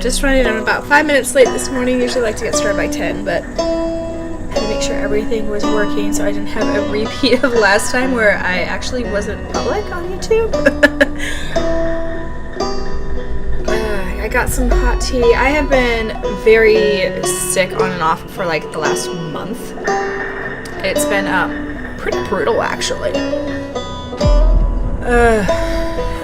just running. I'm about 5 minutes late this morning. Usually like to get started by 10, but I had to make sure everything was working so I didn't have a repeat of last time where I actually wasn't public on YouTube. I got some hot tea. I have been very sick on and off for like the last month. It's been pretty brutal, actually.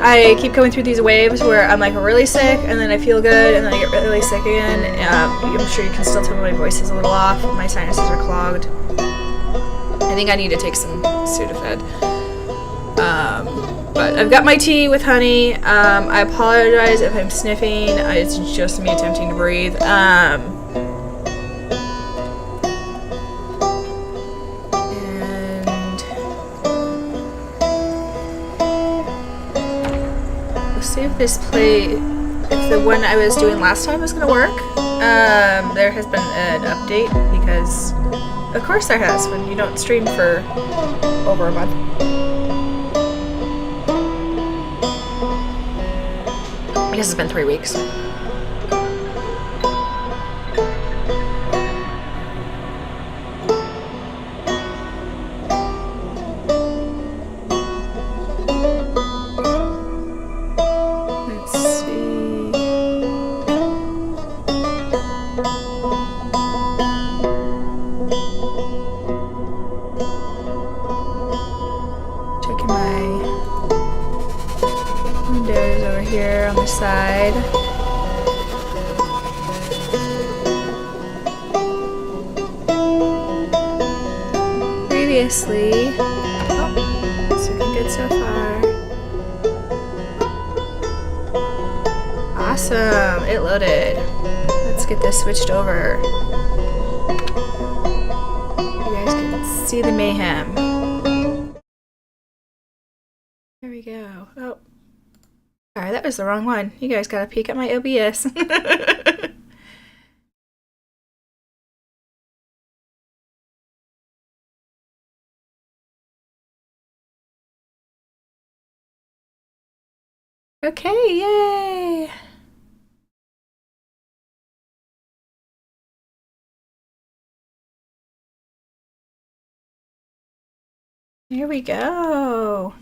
I keep going through these waves where I'm like really sick and then I feel good and then I get really sick again. I'm sure you can still tell my voice is a little off. My sinuses are clogged. I think I need to take some Sudafed. But I've got my tea with honey. I apologize if I'm sniffing. It's just me attempting to breathe. See if this if the one I was doing last time is gonna work. There has been an update because, of course, there has when you don't stream for over a month. I guess it's been 3 weeks. Side. Previously, it's looking good so far. Awesome, it loaded. Let's get this switched over. You guys can see the mayhem. There we go. Oh. Alright, that was the wrong one. You guys gotta peek at my OBS. Okay, yay! Here we go.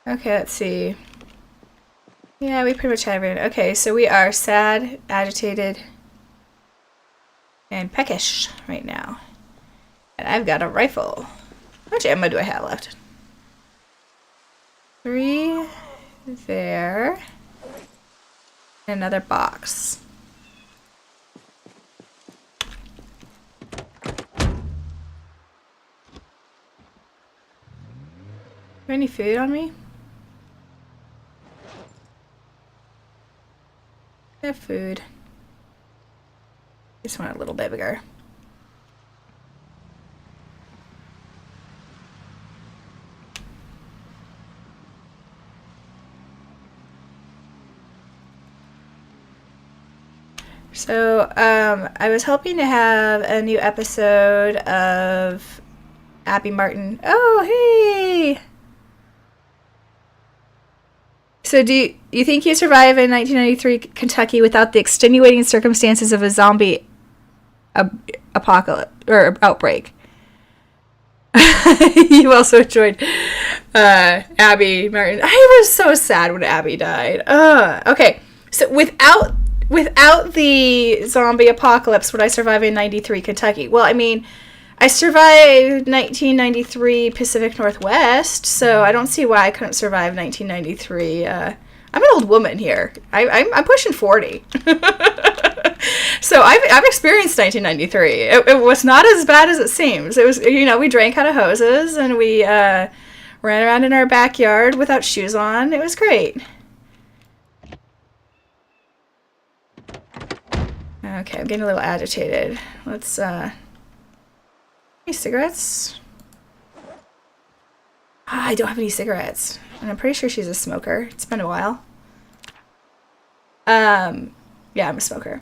Okay, let's see. Yeah, we pretty much have it. Okay, so we are sad, agitated, and peckish right now. And I've got a rifle. How much ammo do I have left? 3 there. And another box. Any food on me? I have food. Just want a little bit bigger. So, I was hoping to have a new episode of Abby Martin. Oh, hey! So do you think you survive in 1993 Kentucky without the extenuating circumstances of a zombie apocalypse or outbreak? You also enjoyed Abby Martin. I was so sad when Abby died. Okay, so without the zombie apocalypse, would I survive in 93 Kentucky? Well, I mean, I survived 1993 Pacific Northwest, so I don't see why I couldn't survive 1993. I'm an old woman here. I'm pushing 40. So I've experienced 1993. It was not as bad as it seems. It was, we drank out of hoses and we ran around in our backyard without shoes on. It was great. Okay, I'm getting a little agitated. Let's, any cigarettes? I don't have any cigarettes. And I'm pretty sure she's a smoker. It's been a while. Yeah, I'm a smoker.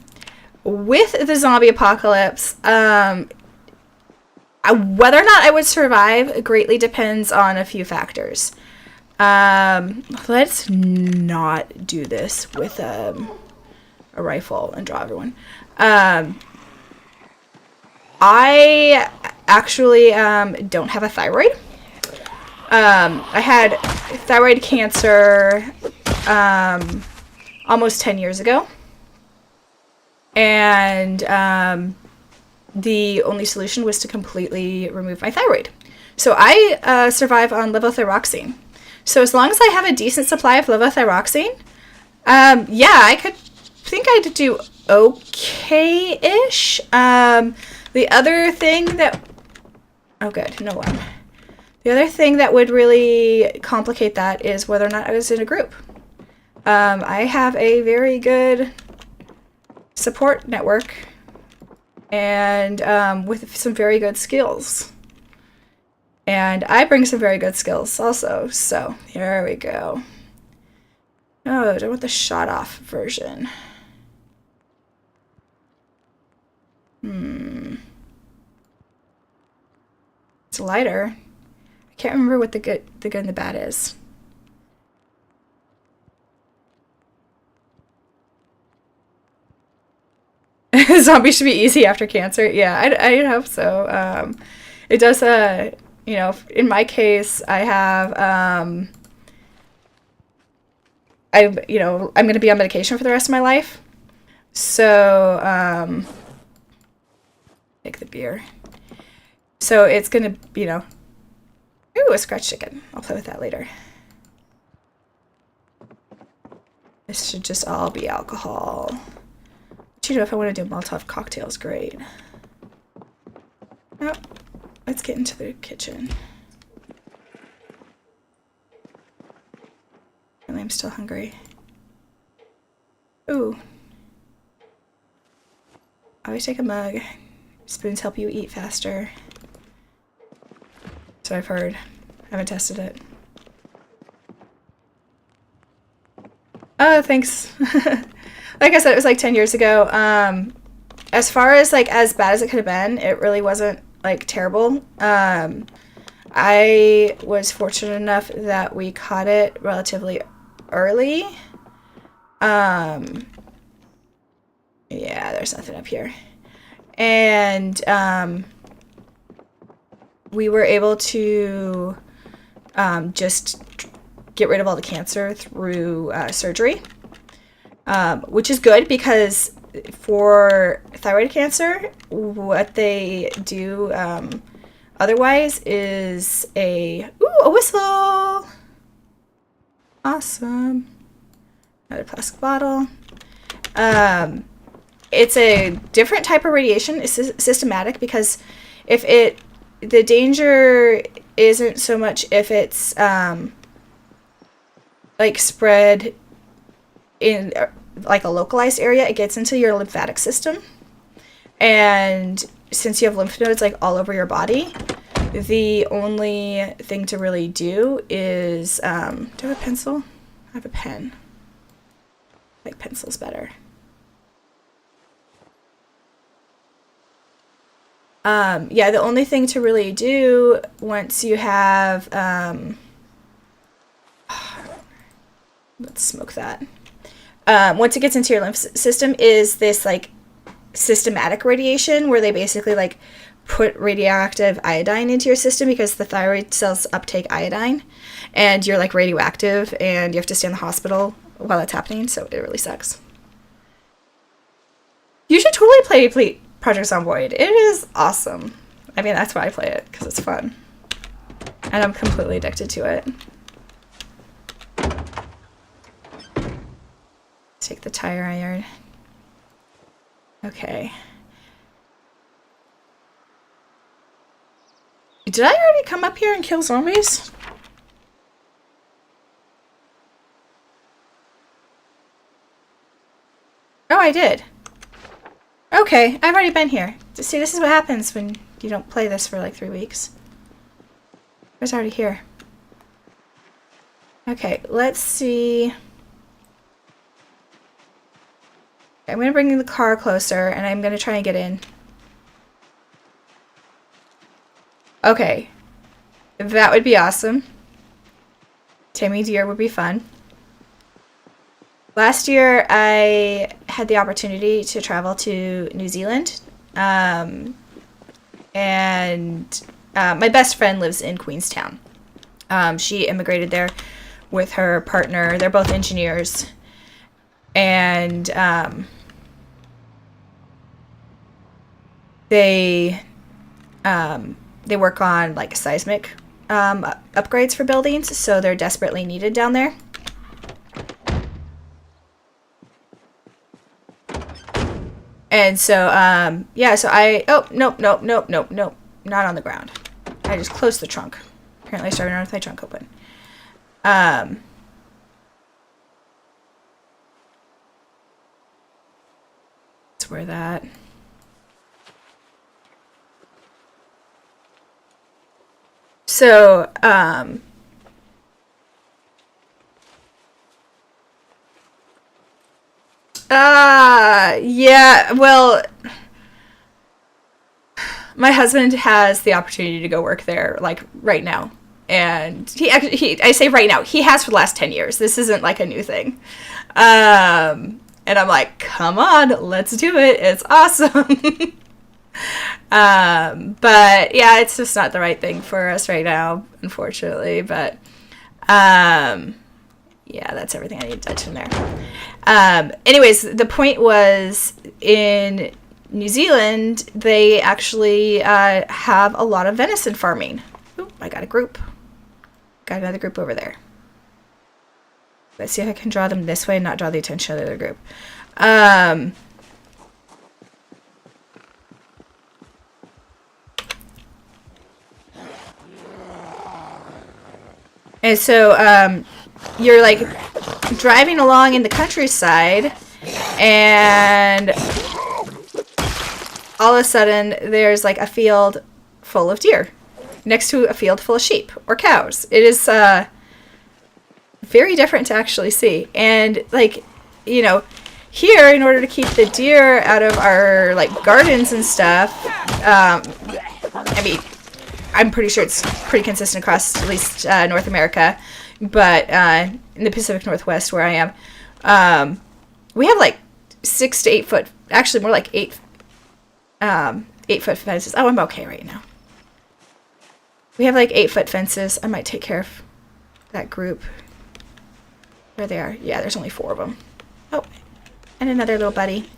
With the zombie apocalypse, whether or not I would survive greatly depends on a few factors. Let's not do this with a rifle and draw everyone. I actually don't have a thyroid. I had thyroid cancer almost 10 years ago. And the only solution was to completely remove my thyroid. So I survive on levothyroxine. So as long as I have a decent supply of levothyroxine, yeah, I could think I'd do okay-ish. The other thing that... Oh, good. No one. The other thing that would really complicate that is whether or not I was in a group. I have a very good support network and with some very good skills. And I bring some very good skills also. So, here we go. Oh, I don't want the shot-off version. It's lighter. I can't remember what the good and the bad is. Zombies should be easy after cancer. Yeah, I hope so. It does, you know, in my case, I have, I'm going to be on medication for the rest of my life. So, take the beer. So it's going to, you know, ooh, a scratch chicken. I'll play with that later. This should just all be alcohol. But, you know, if I want to do Molotov cocktails, great. Oh, let's get into the kitchen. Apparently I'm still hungry. Ooh. Always take a mug. Spoons help you eat faster. That's what I've heard. I haven't tested it. Oh, thanks. Like I said, it was like 10 years ago. As far as like as bad as it could have been, it really wasn't like terrible. I was fortunate enough that we caught it relatively early. Yeah, there's nothing up here. And we were able to just get rid of all the cancer through surgery, which is good because for thyroid cancer, what they do otherwise is a whistle. Awesome. Another plastic bottle. It's a different type of radiation. It's systematic because the danger isn't so much if it's like spread in like a localized area. It gets into your lymphatic system, and since you have lymph nodes like all over your body, the only thing to really do is do I have a pencil? I have a pen. I like pencils better. Yeah, the only thing to really do once you have, let's smoke that. Once it gets into your lymph system is this like systematic radiation where they basically like put radioactive iodine into your system because the thyroid cells uptake iodine and you're like radioactive and you have to stay in the hospital while that's happening. So it really sucks. You should totally play Project Zomboid. It is awesome. I mean, that's why I play it, because it's fun. And I'm completely addicted to it. Take the tire iron. Okay. Did I already come up here and kill zombies? Oh, I did. Okay, I've already been here. See, this is what happens when you don't play this for like 3 weeks. I was already here. Okay, let's see. I'm going to bring the car closer, and I'm going to try and get in. Okay. That would be awesome. Taming deer would be fun. Last year, I had the opportunity to travel to New Zealand. And my best friend lives in Queenstown. She immigrated there with her partner. They're both engineers. And they work on like seismic upgrades for buildings, so they're desperately needed down there. And so, so nope, not on the ground. I just closed the trunk. Apparently I started around with my trunk open. That's where that... So, yeah, well, my husband has the opportunity to go work there, like, right now. And I say right now, he has for the last 10 years. This isn't, like, a new thing. And I'm like, come on, let's do it. It's awesome. But, yeah, it's just not the right thing for us right now, unfortunately. But, yeah, that's everything I need to touch in there. Anyways, the point was, in New Zealand, they actually have a lot of venison farming. Ooh, I got a group. Got another group over there. Let's see if I can draw them this way and not draw the attention of the other group. And so you're like driving along in the countryside, and all of a sudden there's like a field full of deer next to a field full of sheep or cows. It is very different to actually see. And like, you know, here, in order to keep the deer out of our like gardens and stuff, I mean, I'm pretty sure it's pretty consistent across at least North America, but in the Pacific Northwest where I am, we have like 6 to 8 foot, actually more like 8 foot fences. Oh, I'm okay right now. We have like 8 foot fences. I might take care of that group. There they are. Yeah, there's only 4 of them. Oh, and another little buddy.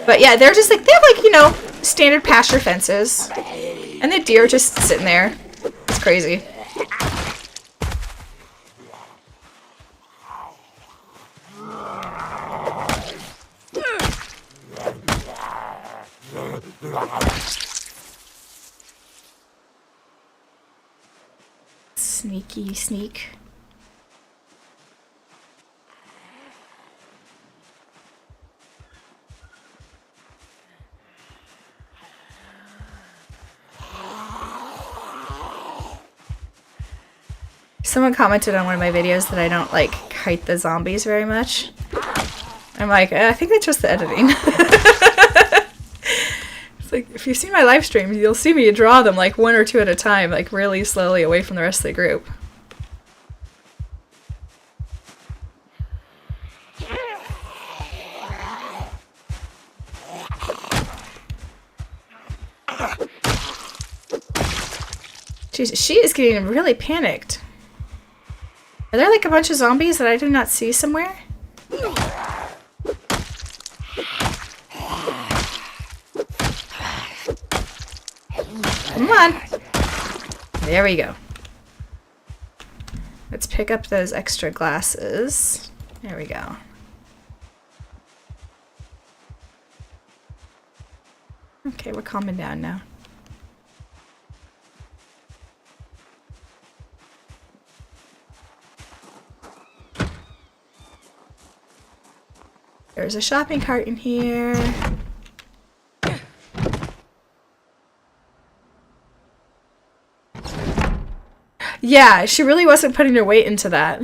But yeah, they're just like, they have like, you know, standard pasture fences. And the deer just sitting there. It's crazy. Sneaky sneak. Someone commented on one of my videos that I don't like kite the zombies very much. I'm like, I think that's just the editing. It's like, if you see my live streams, you'll see me draw them like 1 or 2 at a time, like really slowly away from the rest of the group. Jeez, she is getting really panicked. Are there like a bunch of zombies that I do not see somewhere? Come on. There we go. Let's pick up those extra glasses. There we go. Okay, we're calming down now. There's a shopping cart in here. Yeah, she really wasn't putting her weight into that.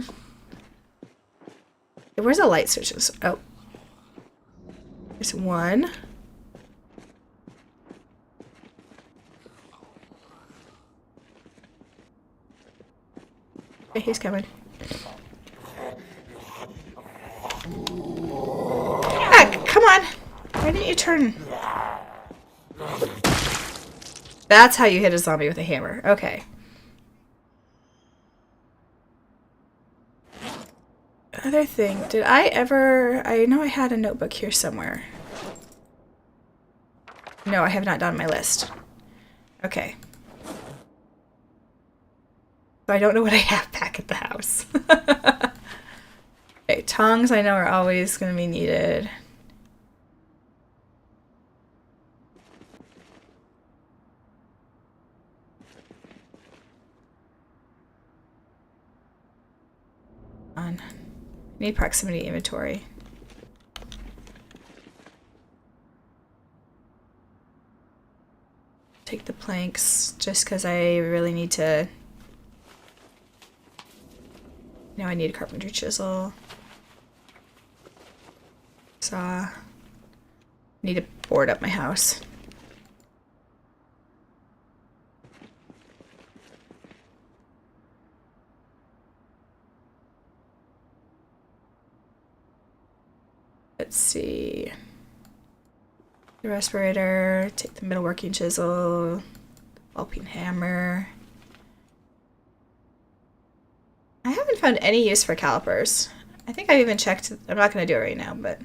Where's the light switches? Oh. There's one. Okay, he's coming. Ah, come on! Why didn't you turn? That's how you hit a zombie with a hammer. Okay. Other thing, did I ever... I know I had a notebook here somewhere. No, I have not done my list. Okay. So I don't know what I have back at the house. Okay, tongs I know are always going to be needed. On. Need proximity inventory. Take the planks just because I really need to... Now I need a carpentry chisel. Saw. Need to board up my house. Let's see. The respirator, take the metalworking chisel, ball peen hammer. I haven't found any use for calipers. I think I even checked. I'm not going to do it right now, but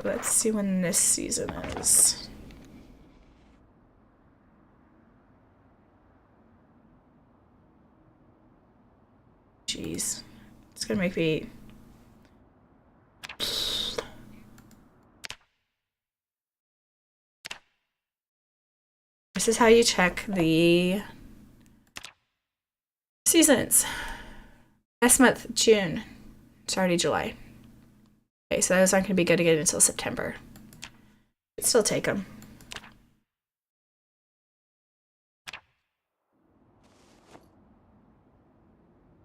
let's see when this season is. Jeez. It's going to make me... This is how you check the seasons. Last month, June. It's already July. Okay, so those aren't going to be good again until September. But still take them.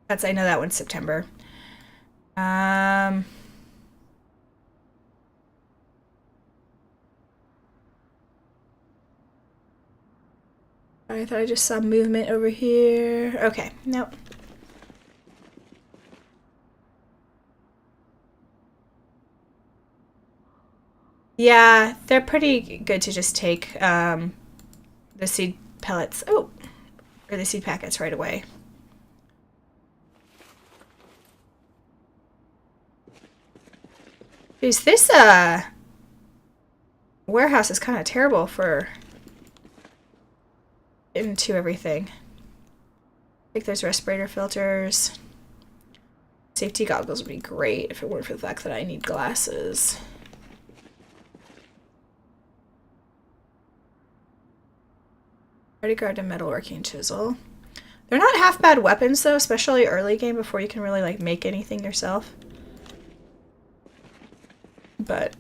I know that one's September. I thought I just saw movement over here. Okay, nope. Yeah, they're pretty good to just take the seed pellets. Oh, or the seed packets right away. Jeez, this warehouse is kind of terrible for into everything. I think there's respirator filters. Safety goggles would be great if it weren't for the fact that I need glasses. Already grabbed a metalworking chisel. They're not half bad weapons though, especially early game before you can really like make anything yourself. But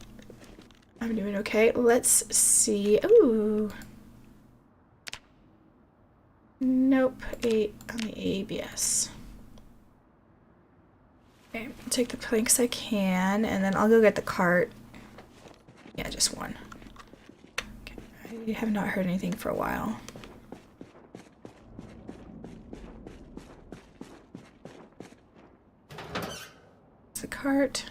I'm doing okay. Let's see. Ooh. Nope. 8 on the ABS. Okay, I'll take the planks I can, and then I'll go get the cart. Yeah, just one. Okay. I have not heard anything for a while. It's the cart.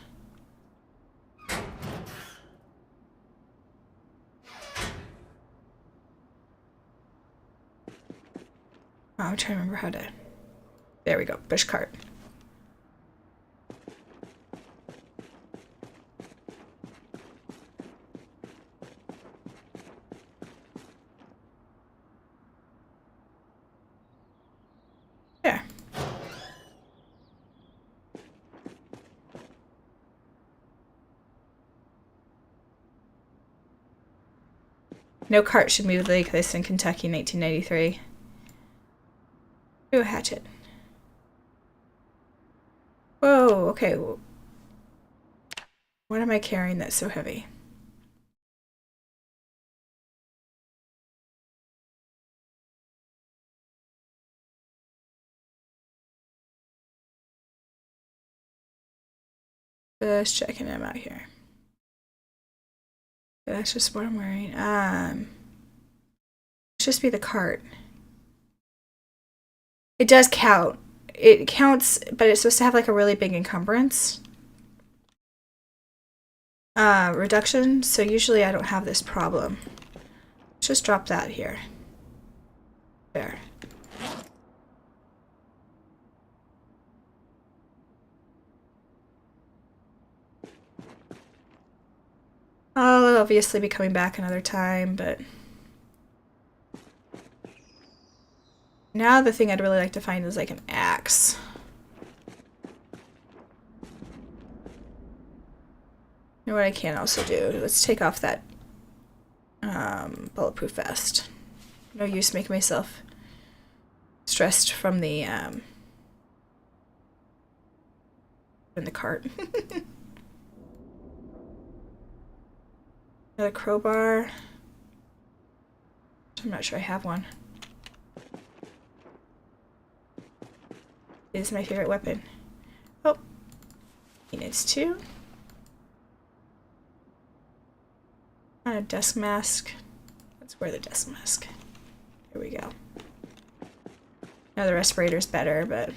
Oh, I'm trying to remember how to... There we go, bush cart. There. No cart should move like this in Kentucky in 1993. Ooh, a hatchet. Whoa, okay. What am I carrying that's so heavy? Just checking them out here. That's just what I'm wearing. Let's just be the cart. It does count. It counts, but it's supposed to have like a really big encumbrance reduction. So usually I don't have this problem. Let's just drop that here. There. I'll obviously be coming back another time, but now the thing I'd really like to find is like an axe. You know what I can also do? Let's take off that bulletproof vest. No use making myself stressed from the in the cart. Another crowbar. I'm not sure I have one. It is my favorite weapon. Oh, he needs two. A desk mask. Let's wear the desk mask. Here we go. Now the respirator's better, but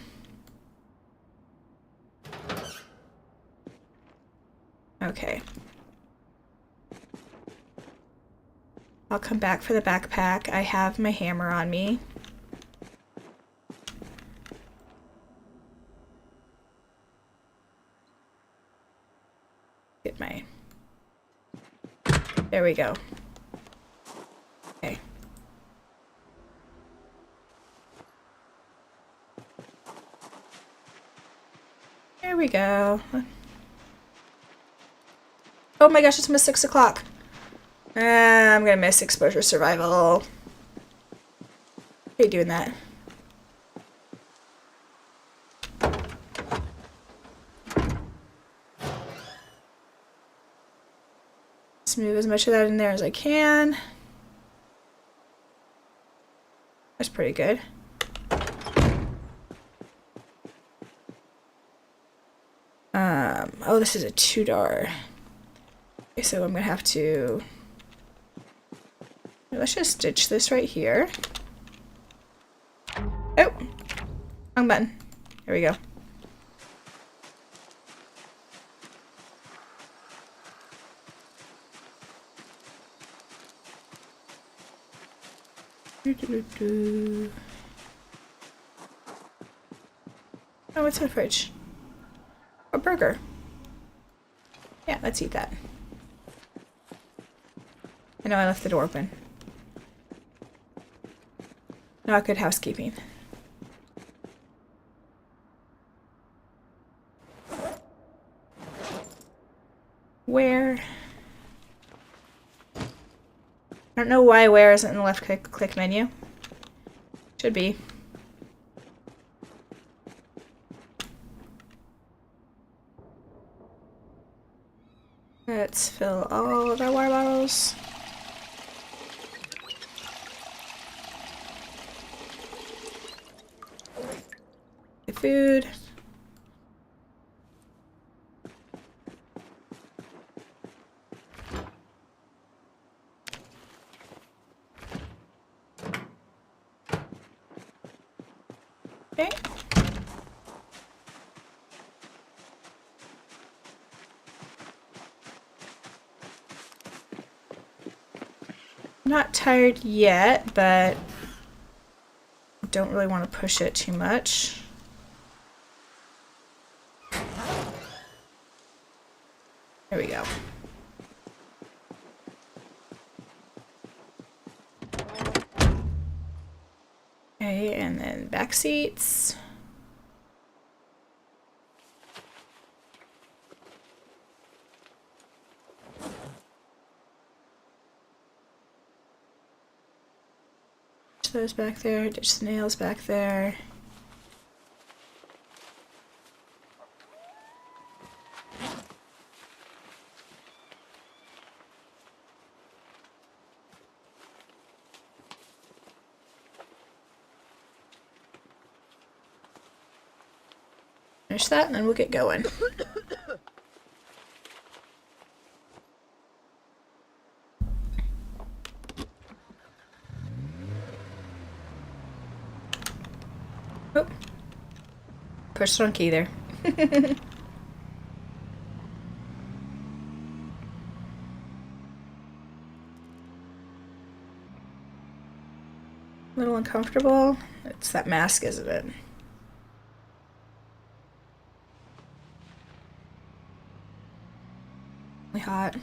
okay. I'll come back for the backpack. I have my hammer on me. Get my... There we go. Okay. There we go. Oh my gosh, it's almost 6 o'clock. I'm gonna miss exposure survival. How are you doing that? Let's move as much of that in there as I can. That's pretty good. Oh, this is a 2-dar. Okay, so I'm gonna have to... Let's just stitch this right here. Oh! Wrong button. There we go. Oh, what's in the fridge? A burger. Yeah, let's eat that. I know I left the door open. Not good housekeeping. Where? I don't know why where isn't in the left click menu. Should be. Let's fill all of our water bottles. The food. Okay. Not tired yet, but I don't really want to push it too much. There we go. Okay, and then back seats. Ditch those back there, ditch the nails back there. Finish that and then we'll get going. Oh. Push the wrong key there. A little uncomfortable. It's that mask, isn't it? Hot.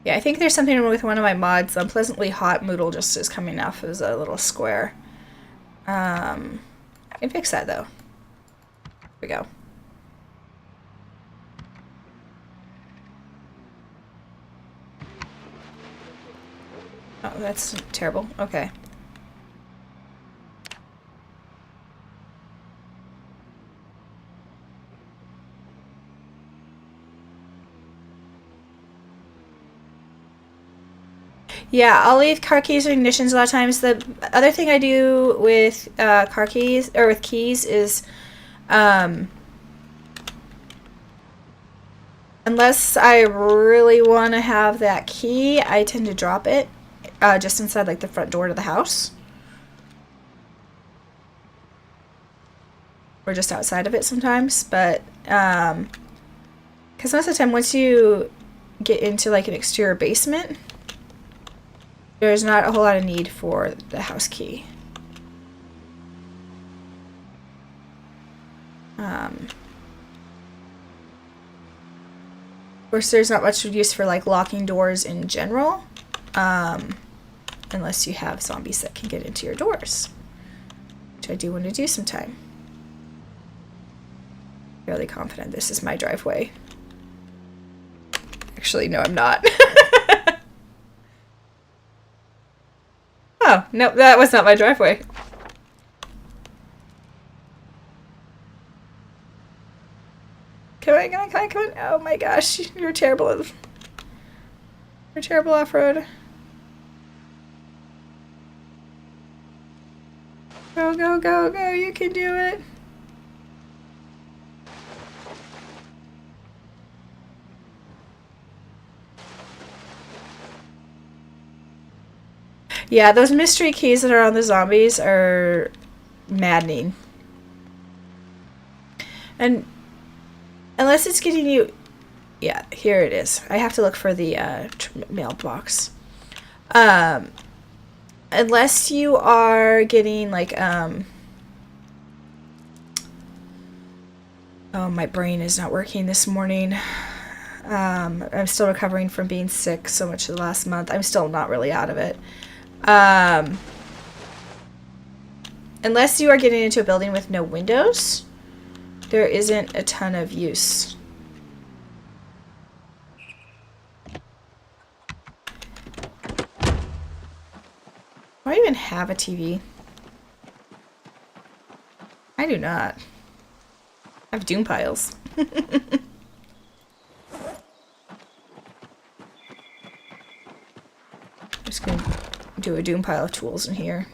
Yeah, I think there's something with one of my mods. Unpleasantly hot Moodle just is coming off as a little square. I can fix that though. Here we go. Oh, that's terrible. Okay. Yeah, I'll leave car keys or ignitions a lot of times. The other thing I do with car keys, or with keys, is unless I really want to have that key, I tend to drop it just inside like the front door to the house. Or just outside of it sometimes. But, because most of the time once you get into like an exterior basement, there's not a whole lot of need for the house key. Of course, there's not much use for like locking doors in general, unless you have zombies that can get into your doors, which I do want to do sometime. Fairly confident this is my driveway. Actually, no, I'm not. Oh, no, that was not my driveway. Come on. Oh my gosh, you're terrible. You're terrible off-road. Go, you can do it. Yeah, those mystery keys that are on the zombies are maddening. And unless it's getting you... Yeah, here it is. I have to look for the mailbox. Unless you are getting, like, oh, my brain is not working this morning. I'm still recovering from being sick so much of the last month. I'm still not really out of it. Unless you are getting into a building with no windows, there isn't a ton of use. Do I even have a TV? I do not. I have doom piles. Just gonna do a doom pile of tools in here.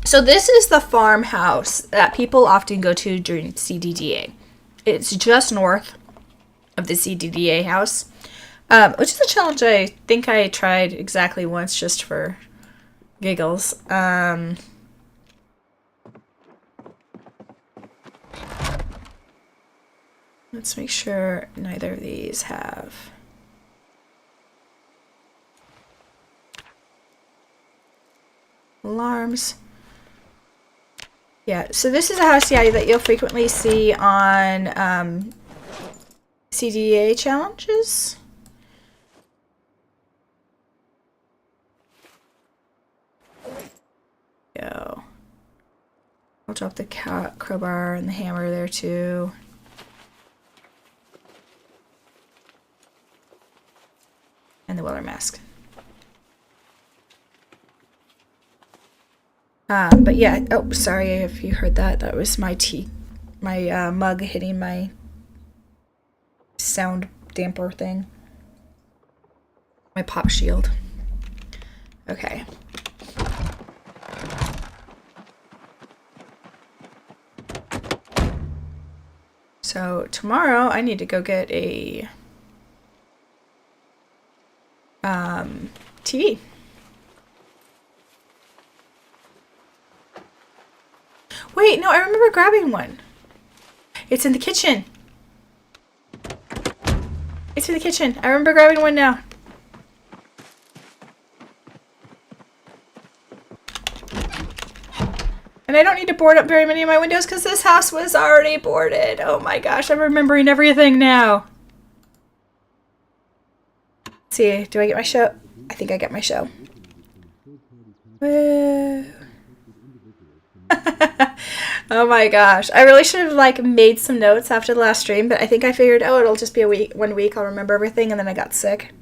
So this is the farmhouse that people often go to during CDDA. It's just north of the CDDA house, which is a challenge I think I tried exactly once just for giggles. Let's make sure neither of these have... alarms. Yeah, so this is a house, yeah, that you'll frequently see on CDA challenges. Go. I'll drop the crowbar and the hammer there too. And the weather mask. But yeah, oh, sorry if you heard that. That was my mug hitting my sound damper thing. My pop shield. Okay. So tomorrow I need to go get a TV. Wait, no, I remember grabbing one. It's in the kitchen. It's in the kitchen. I remember grabbing one now. And I don't need to board up very many of my windows because this house was already boarded. Oh my gosh, I'm remembering everything now. Let's see, do I get my show? I think I get my show. Oh my gosh. I really should have like made some notes after the last stream, but I think I figured, oh, it'll just be a week, 1 week, I'll remember everything, and then I got sick.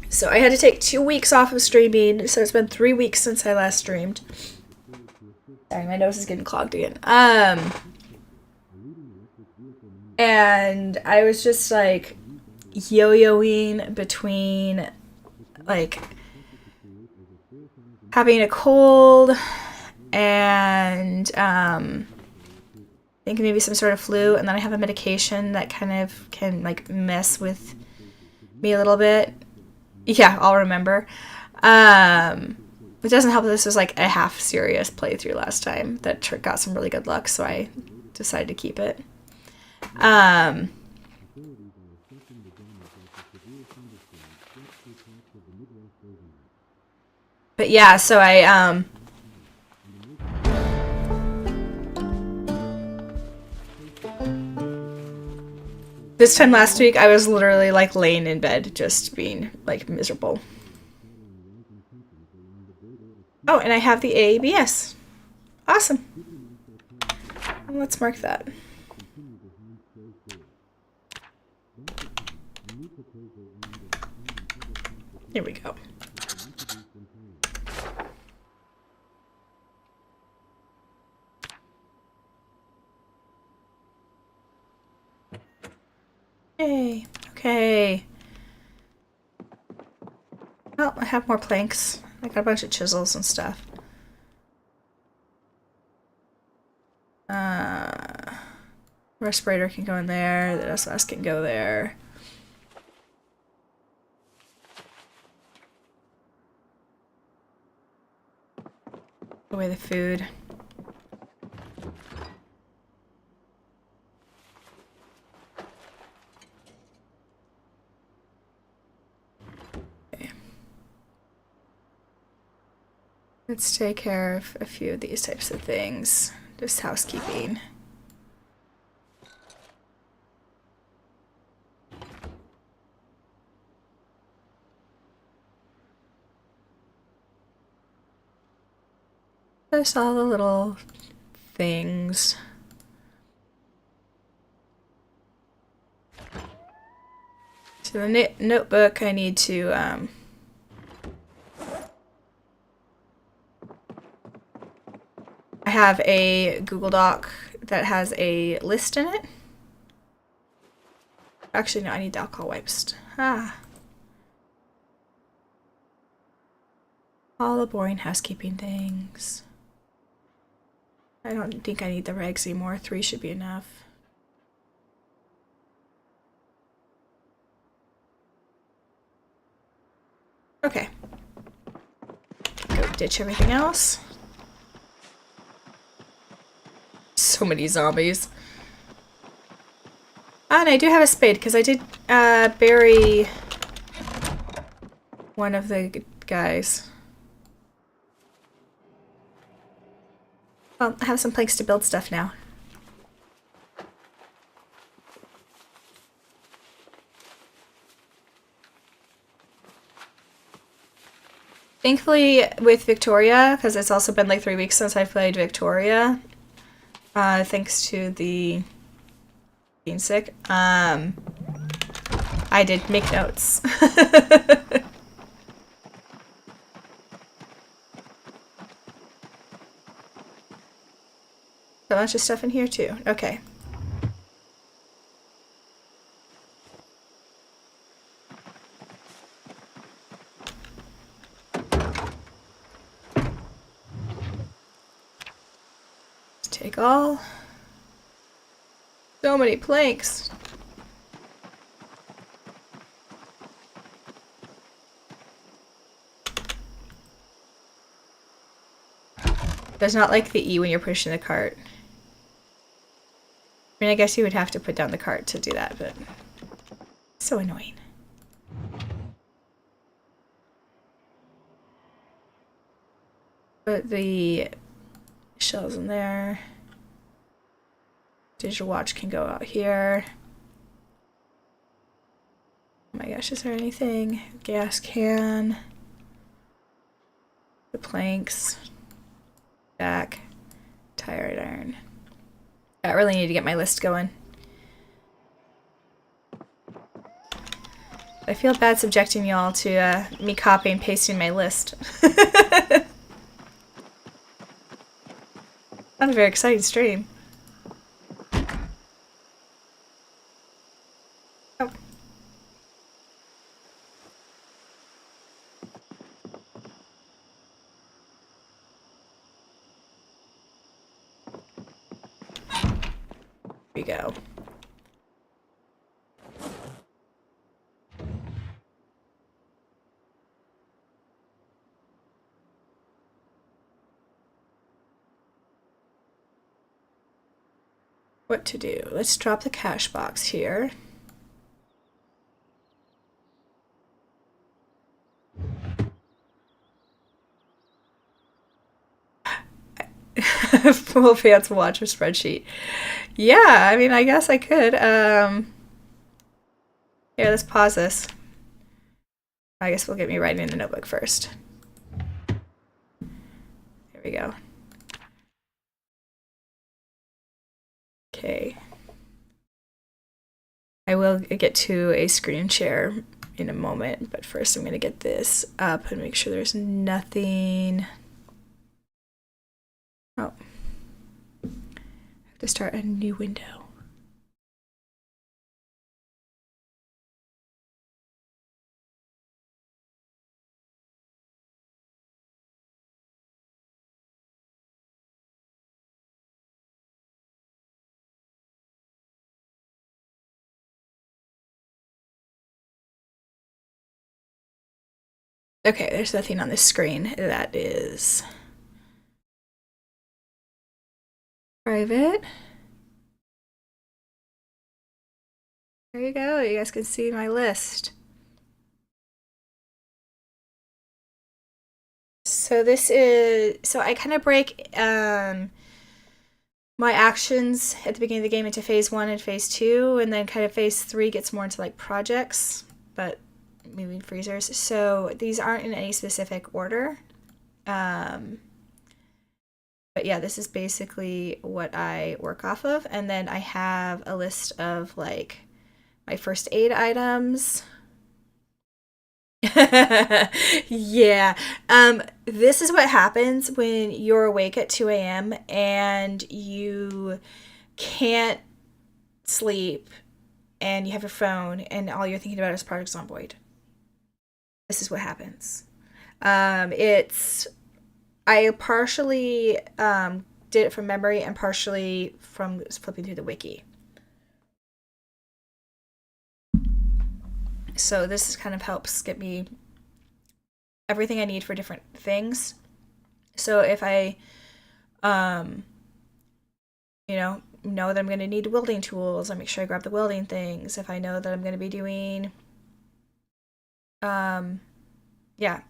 So I had to take 2 weeks off of streaming, so it's been 3 weeks since I last streamed. Sorry, my nose is getting clogged again. And I was just like yo-yoing between like having a cold and I think maybe some sort of flu, and then I have a medication that kind of can like mess with me a little bit. Yeah, I'll remember. It doesn't help that this was like a half serious playthrough last time that got some really good luck, so I decided to keep it. But yeah, so I this time last week I was literally like laying in bed just being like miserable. Oh, and I have the ABS. Awesome. Let's mark that. Here we go. Hey, okay. Well, I have more planks. I got a bunch of chisels and stuff. Respirator can go in there. The SOS can go there. Away the food. Okay. Let's take care of a few of these types of things. Just housekeeping. Just all the little things. So the notebook, I need to I have a Google Doc that has a list in it. Actually, no, I need the alcohol wipes. All the boring housekeeping things. I don't think I need the rags anymore. 3 should be enough. Okay. Go ditch everything else. So many zombies. And I do have a spade because I did bury one of the guys. Well, I have some planks to build stuff now. Thankfully, with Victoria, because it's also been like 3 weeks since I played Victoria, thanks to the being sick, I did make notes. A bunch of stuff in here too. Okay. Take all. So many planks. Does not like the E when you're pushing the cart. I mean, I guess you would have to put down the cart to do that, but so annoying. Put the shells in there. Digital watch can go out here. Oh my gosh, is there anything? Gas can. The planks. Back. Tire iron. I really need to get my list going. I feel bad subjecting y'all to me copying and pasting my list. Not a very exciting stream. Oh. Here we go. What to do? Let's drop the cash box here. Full fans watch a spreadsheet. Yeah, I mean, I guess I could. Here, let's pause this. I guess we'll get me writing in the notebook first. There we go. Okay. I will get to a screen share in a moment, but first I'm going to get this up and make sure there's nothing. Oh. I have to start a new window. Okay, there's nothing on this screen that is private. There you go. You guys can see my list. So this is, so I kind of break my actions at the beginning of the game into phase 1 and phase 2, and then kind of phase 3 gets more into like projects, but moving freezers. So these aren't in any specific order. But yeah, this is basically what I work off of. And then I have a list of like my first aid items. Yeah. This is what happens when you're awake at 2 a.m. and you can't sleep and you have your phone and all you're thinking about is Project Zomboid. This is what happens. I partially did it from memory and partially from flipping through the wiki. So this kind of helps get me everything I need for different things. So if I, know that I'm going to need welding tools, I make sure I grab the welding things. If I know that I'm going to be doing,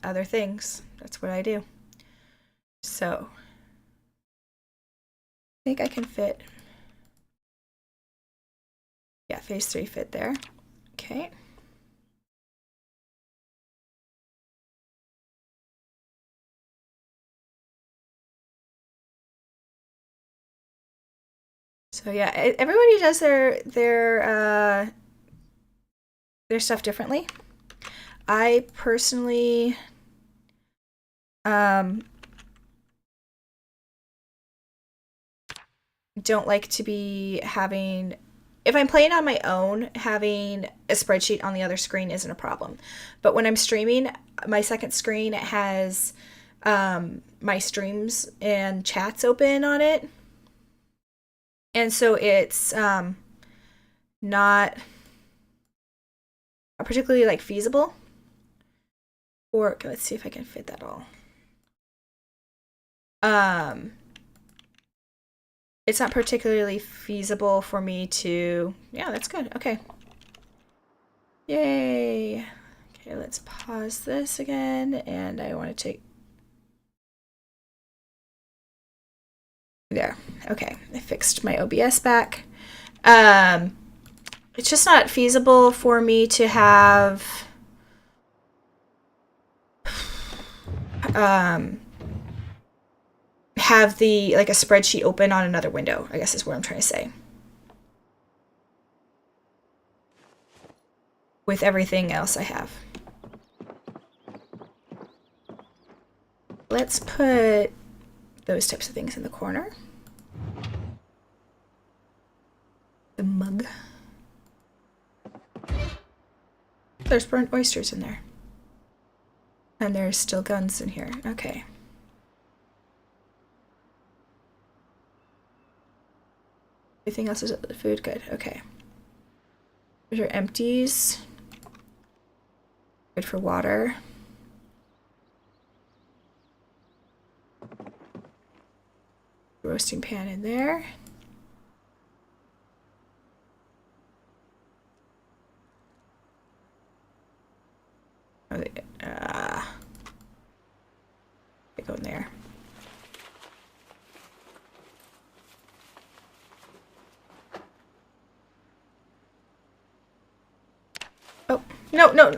other things, that's what I do. So I think I can fit, phase 3 fit there. Okay. So yeah, everybody does their stuff differently. I personally don't like to be having, if I'm playing on my own, having a spreadsheet on the other screen isn't a problem. But when I'm streaming, my second screen has my streams and chats open on it. And so it's not particularly like feasible. Or let's see if I can fit that all. It's not particularly feasible for me to, yeah, that's good. Okay. Yay. Okay, let's pause this again, and I want to take, there. Okay, I fixed my OBS back. It's just not feasible for me to have the like a spreadsheet open on another window, I guess is what I'm trying to say. With everything else I have. Let's put those types of things in the corner. The mug. There's burnt oysters in there. And there's still guns in here. Okay. Everything else is food. Good. Okay. There's your empties. Good for water. Roasting pan in there. Go in there. Oh, no, no.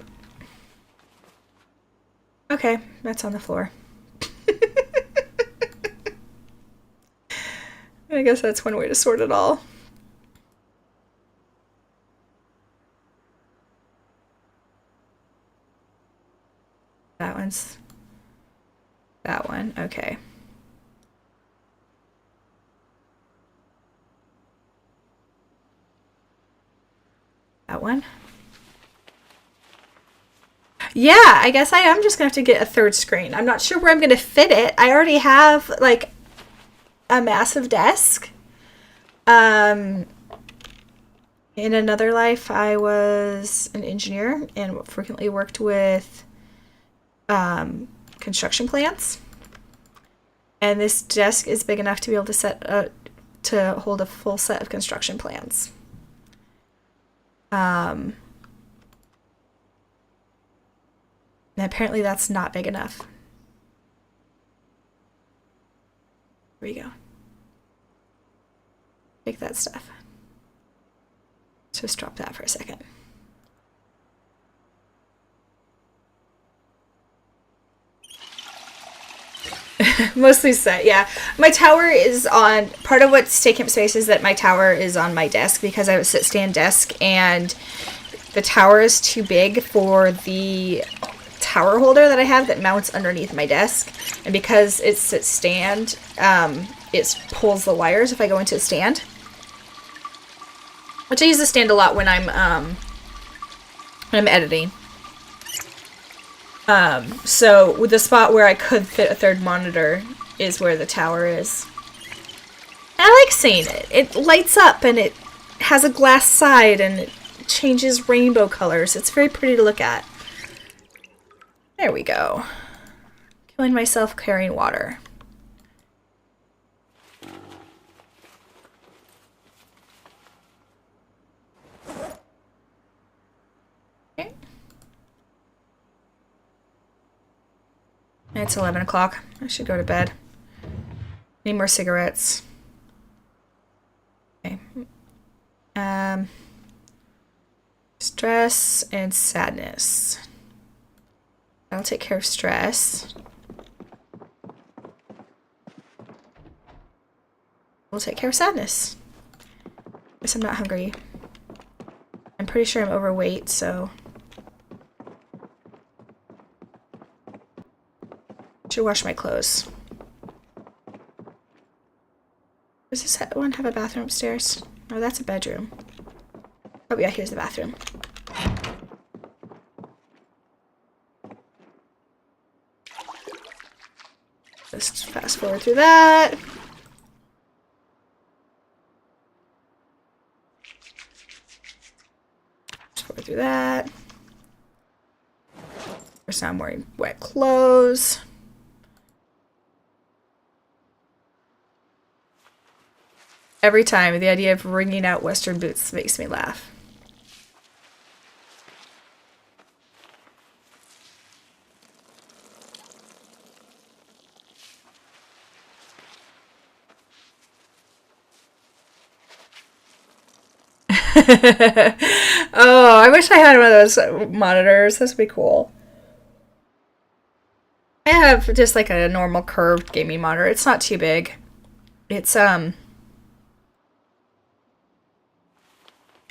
Okay, that's on the floor. I guess that's one way to sort it all. That one's... that one, okay. That one. Yeah, I guess I am just gonna have to get a third screen. I'm not sure where I'm gonna fit it. I already have like a massive desk. In another life, I was an engineer and frequently worked with construction plants. And this desk is big enough to be able to to hold a full set of construction plans. And apparently that's not big enough. Here we go. Take that stuff. Let's just drop that for a second. Mostly set, yeah. My tower is on, part of what's taking up space is that my tower is on my desk because I have a sit-stand desk and the tower is too big for the tower holder that I have that mounts underneath my desk. And because it's sit-stand, it pulls the wires if I go into a stand. Which I use the stand a lot when I'm editing. So with the spot where I could fit a third monitor is where the tower is. I like seeing it. It lights up and it has a glass side and it changes rainbow colors. It's very pretty to look at. There we go. Killing myself carrying water. Okay. It's 11 o'clock. I should go to bed. Need more cigarettes. Okay. Stress and sadness. I'll take care of stress. We'll take care of sadness. Guess I'm not hungry. I'm pretty sure I'm overweight, so... should wash my clothes. Does this one have a bathroom upstairs? Oh, that's a bedroom. Oh yeah, here's the bathroom. Just fast forward through that. through that. Of course, now I'm wearing wet clothes. Every time, the idea of wringing out Western boots makes me laugh. Oh, I wish I had one of those monitors. This would be cool. I have just like a normal curved gaming monitor. It's not too big. It's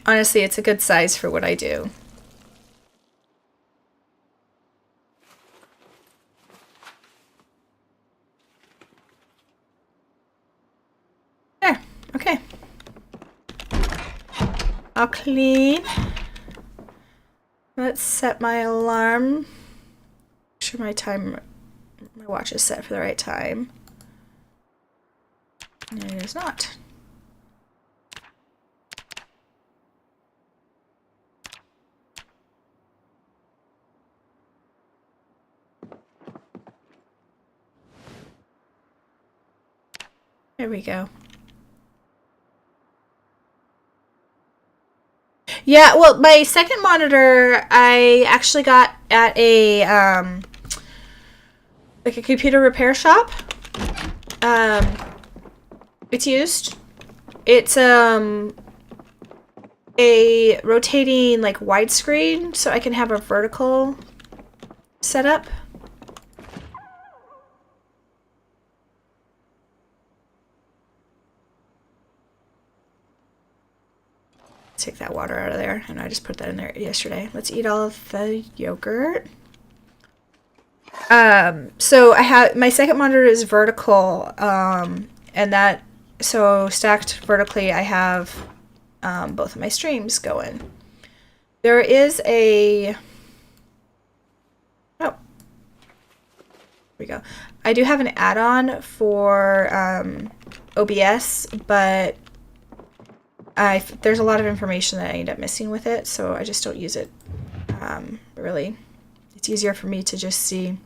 honestly, it's a good size for what I do. There. Okay. I'll clean. Let's set my alarm. Make sure my watch is set for the right time. And it is not. There we go. Yeah, well, my second monitor I actually got at a like a computer repair shop. It's used. It's a rotating like widescreen, so I can have a vertical setup. Take that water out of there, and I just put that in there yesterday. Let's eat all of the yogurt. So I have my second monitor is vertical, and that so stacked vertically I have both of my streams going. There is a here we go. I do have an add-on for OBS, but there's a lot of information that I end up missing with it, so I just don't use it. Really, it's easier for me to just see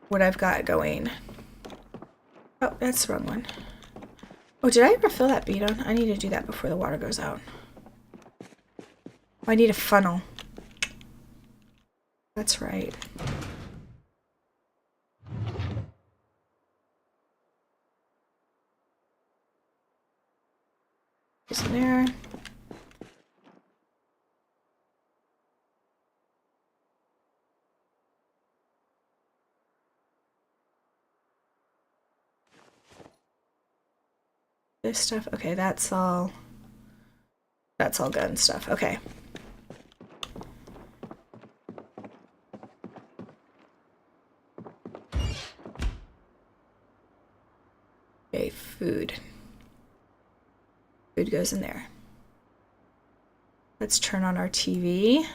what I've got going. Oh, that's the wrong one. Oh, did I ever fill that bidon? I need to do that before the water goes out. Oh, I need a funnel. That's right. It's in there. This stuff, okay, that's all gun stuff. Okay. Okay, food. Food goes in there. Let's turn on our TV.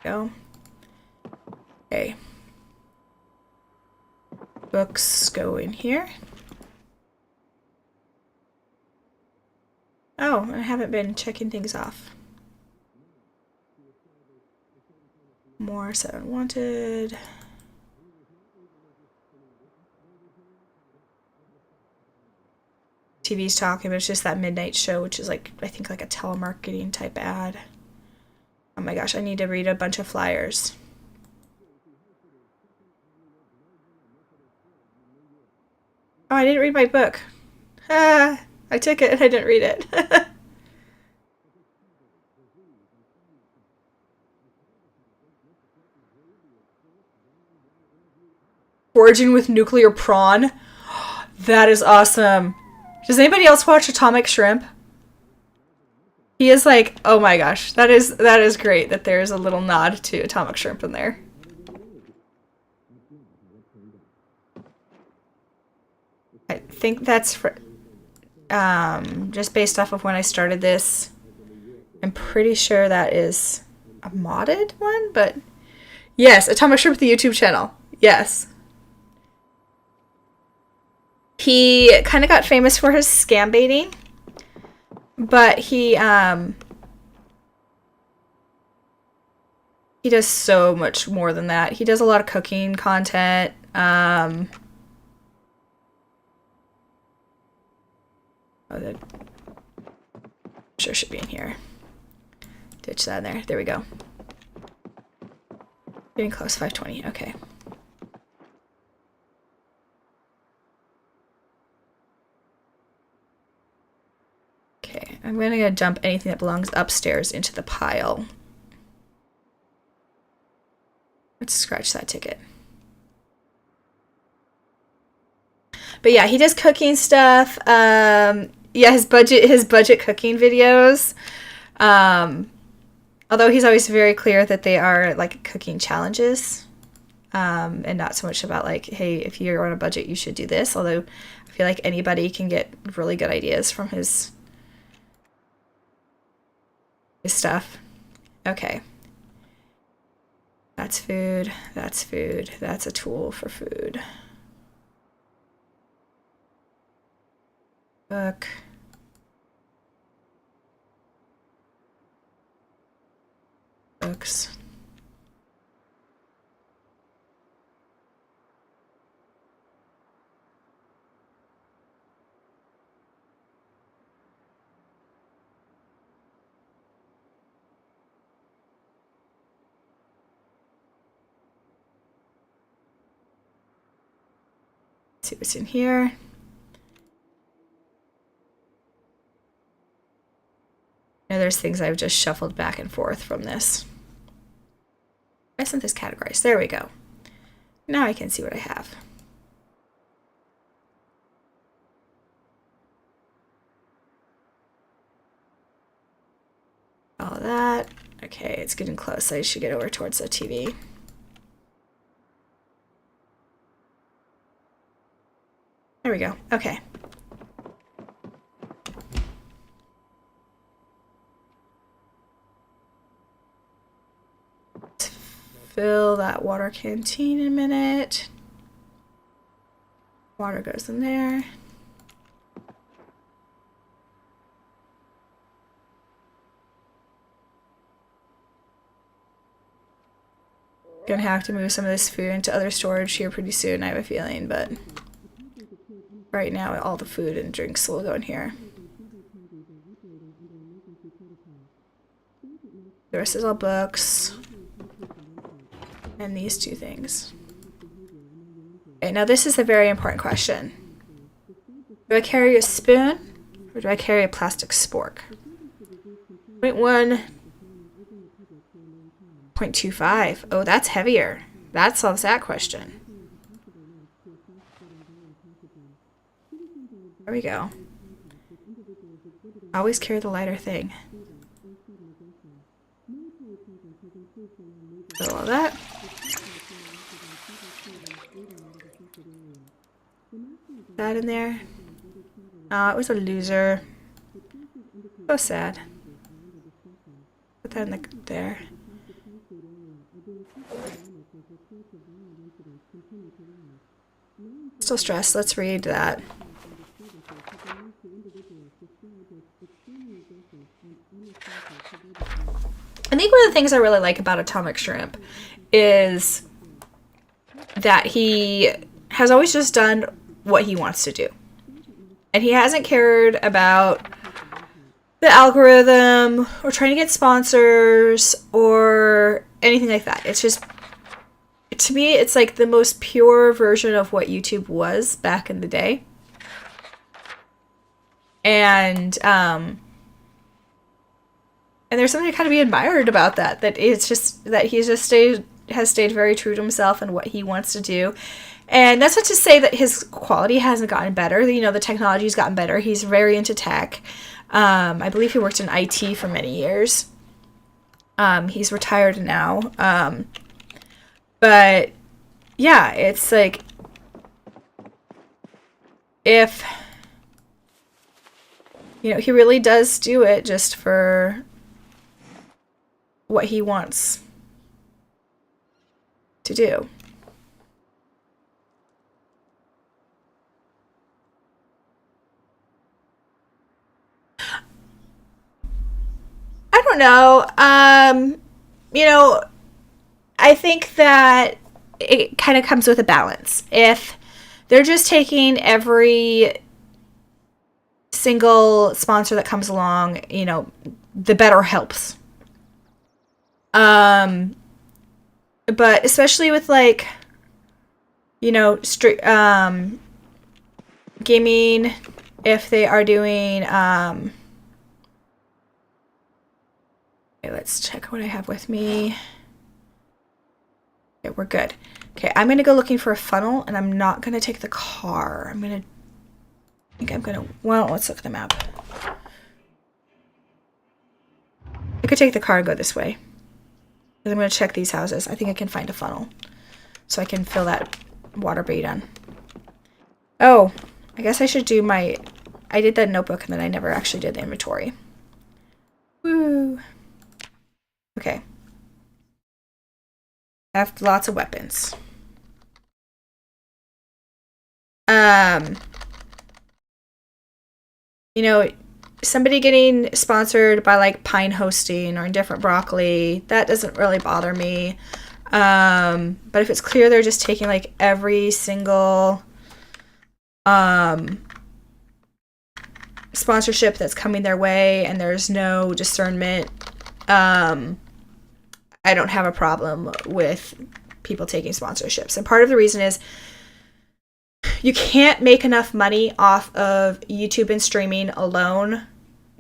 Go. Okay. Books go in here. Oh, I haven't been checking things off. More set unwanted. TV's talking, but it's just that midnight show, which is like, I think like a telemarketing type ad. Oh my gosh, I need to read a bunch of flyers. Oh, I didn't read my book. Ah, I took it and I didn't read it. Foraging with nuclear prawn? That is awesome. Does anybody else watch Atomic Shrimp? He is like, oh my gosh, that is great that there's a little nod to Atomic Shrimp in there. I think that's for, just based off of when I started this. I'm pretty sure that is a modded one, but yes, Atomic Shrimp, the YouTube channel. Yes. He kind of got famous for his scam baiting. But he does so much more than that. He does a lot of cooking content. Oh, the sure should be in here. Ditch that in there. There we go. Getting close, 520. Okay. Okay, I'm gonna dump anything that belongs upstairs into the pile. Let's scratch that ticket. But yeah, he does cooking stuff. Yeah, his budget cooking videos. Although he's always very clear that they are like cooking challenges. And not so much about like, hey, if you're on a budget, you should do this. Although I feel like anybody can get really good ideas from his stuff. Okay. That's food. That's food. That's a tool for food. Book. Books. Let's see what's in here. Now there's things I've just shuffled back and forth from this. Why isn't this categorized? There we go. Now I can see what I have. All that. Okay, it's getting close. I should get over towards the TV. There we go. Okay. Fill that water canteen in a minute. Water goes in there. Gonna have to move some of this food into other storage here pretty soon, I have a feeling, but right now all the food and drinks will go in here. The rest is all books. And these two things. Okay, now this is a very important question. Do I carry a spoon or do I carry a plastic spork? 0.1, 0.25. Oh, that's heavier. That solves that question. There we go. Always carry the lighter thing. Fill all that. That in there. Oh, it was a loser. So sad. Put that in there. Still stressed. Let's read that. I think one of the things I really like about Atomic Shrimp is that he has always just done what he wants to do. And he hasn't cared about the algorithm or trying to get sponsors or anything like that. It's just, to me, it's like the most pure version of what YouTube was back in the day. And there's something to kind of be admired about that. That it's just that he's just has stayed very true to himself and what he wants to do. And that's not to say that his quality hasn't gotten better. You know, the technology's gotten better. He's very into tech. I believe he worked in IT for many years. He's retired now. But yeah, it's like if, you know, he really does do it just for what he wants to do. don't know. You know, I think that it kind of comes with a balance. If they're just taking every single sponsor that comes along, you know, the better helps. But especially with like, you know, gaming, if they are doing, okay, let's check what I have with me. Okay, we're good. Okay, I'm going to go looking for a funnel, and I'm not going to take the car. Well, let's look at the map. I could take the car and go this way. I'm going to check these houses. I think I can find a funnel, so I can fill that water bait on. Oh, I guess I should do I did that notebook, and then I never actually did the inventory. Woo. Okay. I have lots of weapons. You know, somebody getting sponsored by like Pine Hosting or Indifferent Broccoli, that doesn't really bother me. But if it's clear they're just taking like every single sponsorship that's coming their way and there's no discernment, I don't have a problem with people taking sponsorships. And part of the reason is you can't make enough money off of YouTube and streaming alone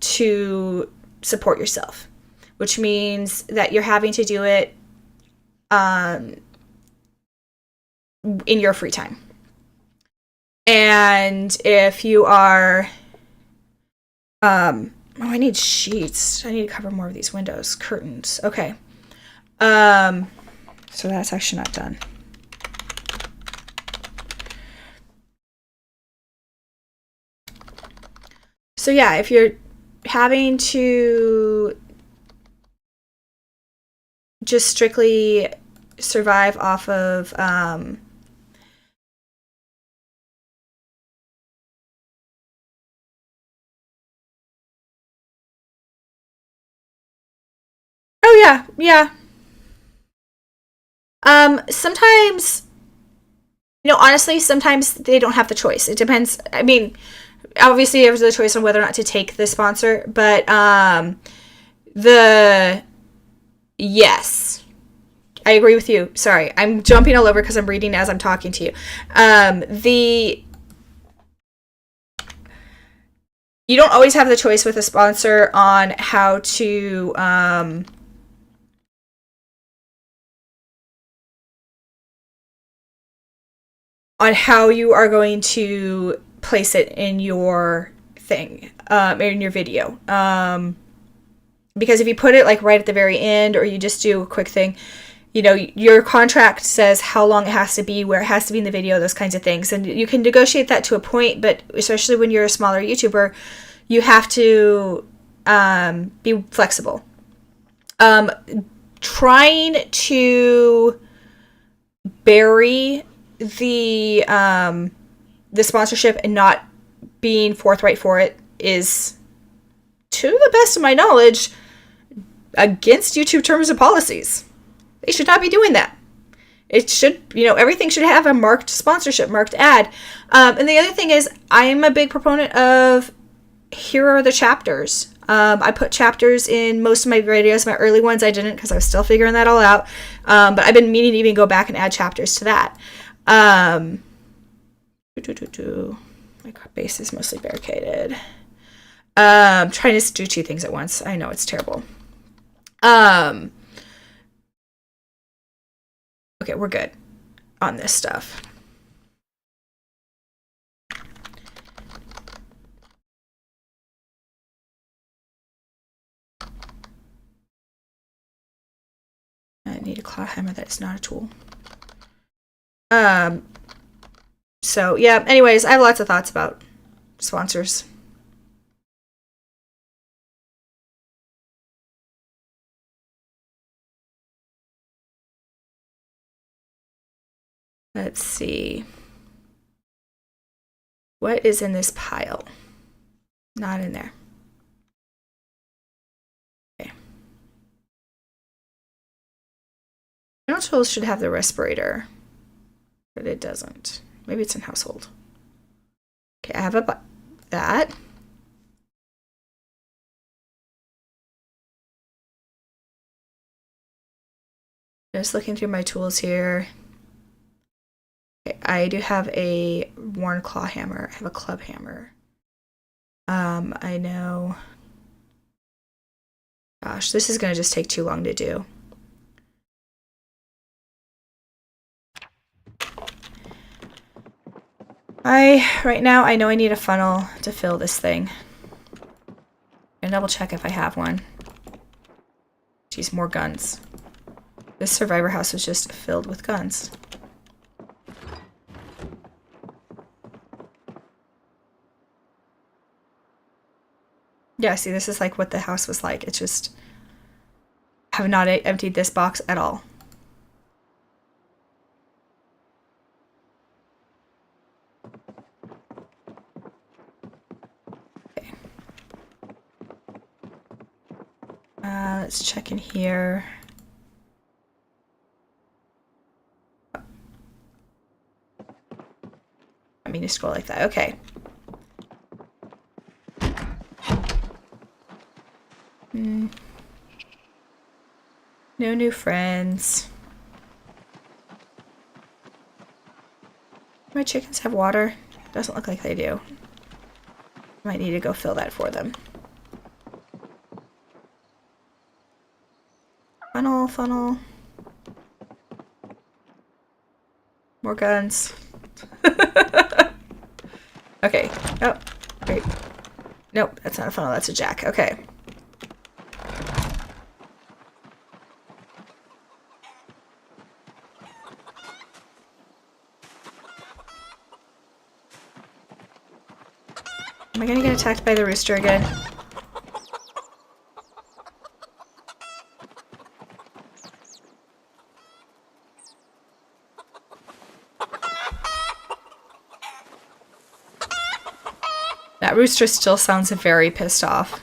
to support yourself, which means that you're having to do it in your free time. And if you are, oh, I need sheets. I need to cover more of these windows, curtains. Okay. So that's actually not done. So yeah, if you're having to just strictly survive off of oh yeah, yeah. Sometimes, you know, honestly, sometimes they don't have the choice. It depends. I mean, obviously there's the choice on whether or not to take the sponsor, but yes, I agree with you. Sorry, I'm jumping all over because I'm reading as I'm talking to you. You don't always have the choice with a sponsor on how to on how you are going to place it in your thing, in your video. Because if you put it like right at the very end, or you just do a quick thing, you know, your contract says how long it has to be, where it has to be in the video, those kinds of things. And you can negotiate that to a point, but especially when you're a smaller YouTuber, you have to be flexible. Trying to bury the sponsorship and not being forthright for it is, to the best of my knowledge, against YouTube terms and policies. They should not be doing that. It should, you know, everything should have a marked sponsorship, marked ad. And the other thing is, I am a big proponent of here are the chapters. I put chapters in most of my videos. My early ones I didn't because I was still figuring that all out. But I've been meaning to even go back and add chapters to that. My base is mostly barricaded. Trying to do two things at once. I know it's terrible. Okay, we're good on this stuff. I need a claw hammer. That is not a tool. So yeah, anyways, I have lots of thoughts about sponsors. Let's see. What is in this pile? Not in there. Okay. Essentials should have the respirator, but it doesn't. Maybe it's in household. Okay, I have that. Just looking through my tools here. Okay, I do have a worn claw hammer. I have a club hammer. I know. Gosh, this is gonna just take too long to do. Right now, I know I need a funnel to fill this thing. And double check if I have one. Geez, more guns. This survivor house was just filled with guns. Yeah, see, this is like what the house was like. It's just... I have not emptied this box at all. Okay. Let's check in here. I mean to scroll like that. Okay. No new friends. My chickens have water? Doesn't look like they do. Might need to go fill that for them. Funnel, funnel. More guns. Okay. Oh, great. Nope, that's not a funnel, that's a jack. Okay. Am I gonna get attacked by the rooster again? That rooster still sounds very pissed off.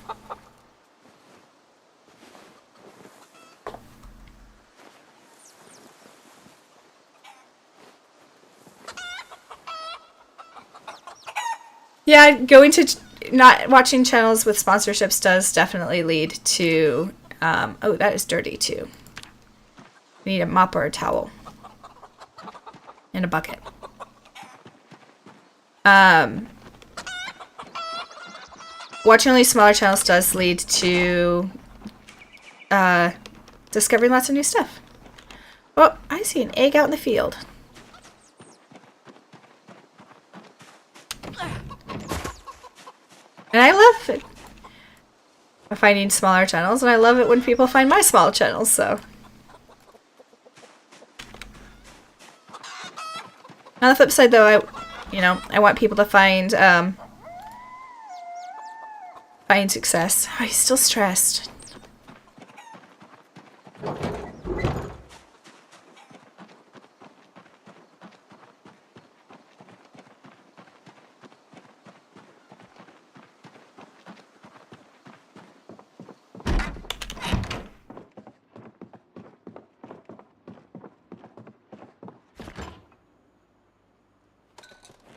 Yeah, going to not watching channels with sponsorships does definitely lead to... oh, that is dirty too. We need a mop or a towel. And a bucket. Watching only smaller channels does lead to discovering lots of new stuff. Oh, I see an egg out in the field. And I love it. Finding smaller channels, and I love it when people find my small channels, so. On the flip side, though, I want people to find success. Oh, he's still stressed.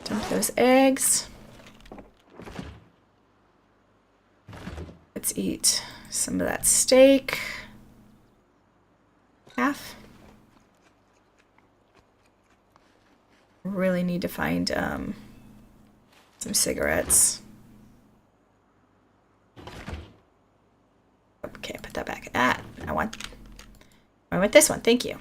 Dump those eggs. Let's eat some of that steak. Half. Really need to find some cigarettes. Okay, put that back. I want this one. Thank you.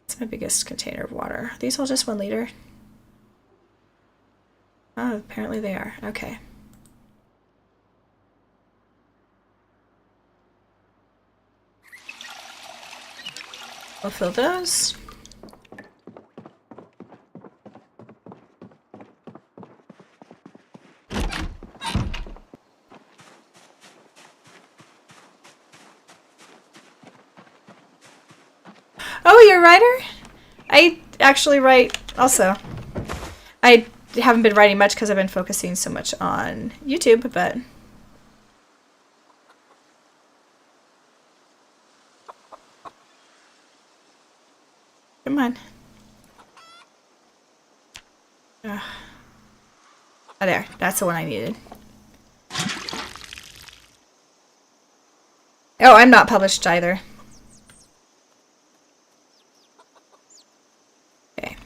It's my biggest container of water. Are these all just 1 liter? Oh, apparently they are. Okay. We'll fill those. Oh, you're a writer? I actually write also. I haven't been writing much because I've been focusing so much on YouTube, but Come on. Oh, there. That's the one I needed. Oh, I'm not published either. Okay.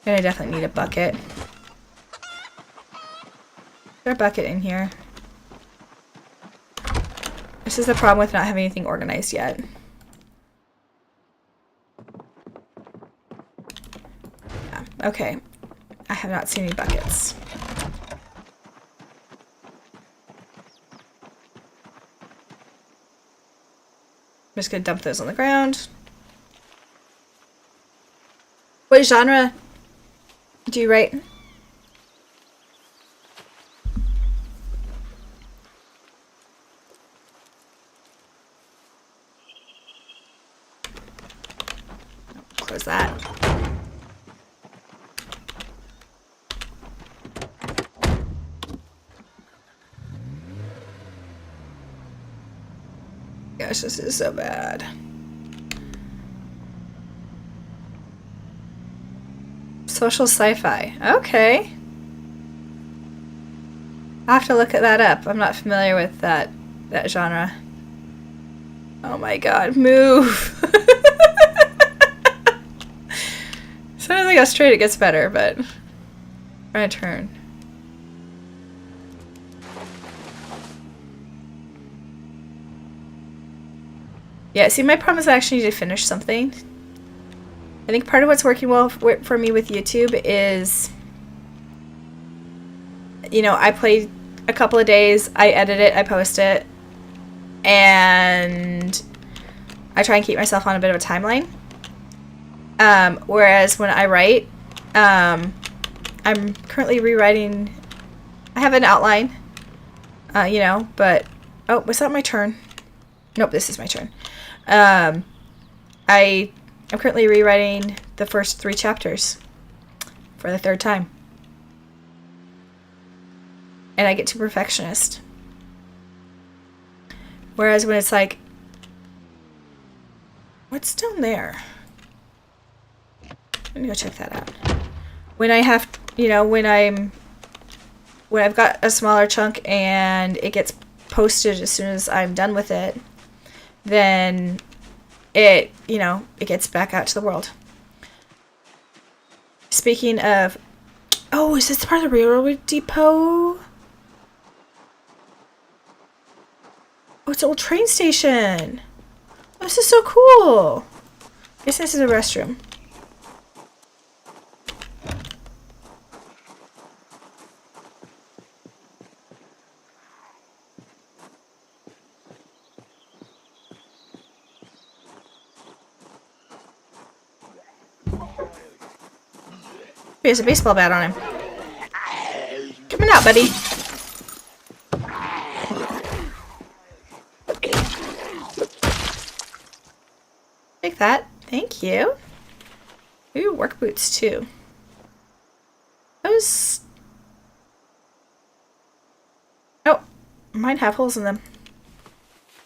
And I definitely need a bucket. Is there a bucket in here? This is the problem with not having anything organized yet. Yeah, okay. I have not seen any buckets. I'm just gonna dump those on the ground. What genre do you write? Close that. Gosh, this is so bad. Social sci-fi. Okay. I'll have to look at that up. I'm not familiar with that genre. Oh my god, move! Sometimes I go straight, it gets better, but try to turn. Yeah, see, my problem is I actually need to finish something. I think part of what's working well for me with YouTube is, you know, I play a couple of days, I edit it, I post it, and I try and keep myself on a bit of a timeline. Whereas when I write, I'm currently rewriting. I have an outline, you know, but oh, was that my turn? Nope, this is my turn. I'm currently rewriting the first 3 chapters for the 3rd time, and I get too perfectionist. Whereas when it's like, what's down there? Let me go check that out. When I have, you know, when I've got a smaller chunk and it gets posted as soon as I'm done with it, then it, you know, it gets back out to the world. Speaking of, oh, is this part of the railroad depot? Oh, it's an old train station. Oh, this is so cool. I guess this is a restroom. He has a baseball bat on him. Coming out, buddy. Take that. Thank you. Ooh, work boots too. Those... Oh, mine have holes in them.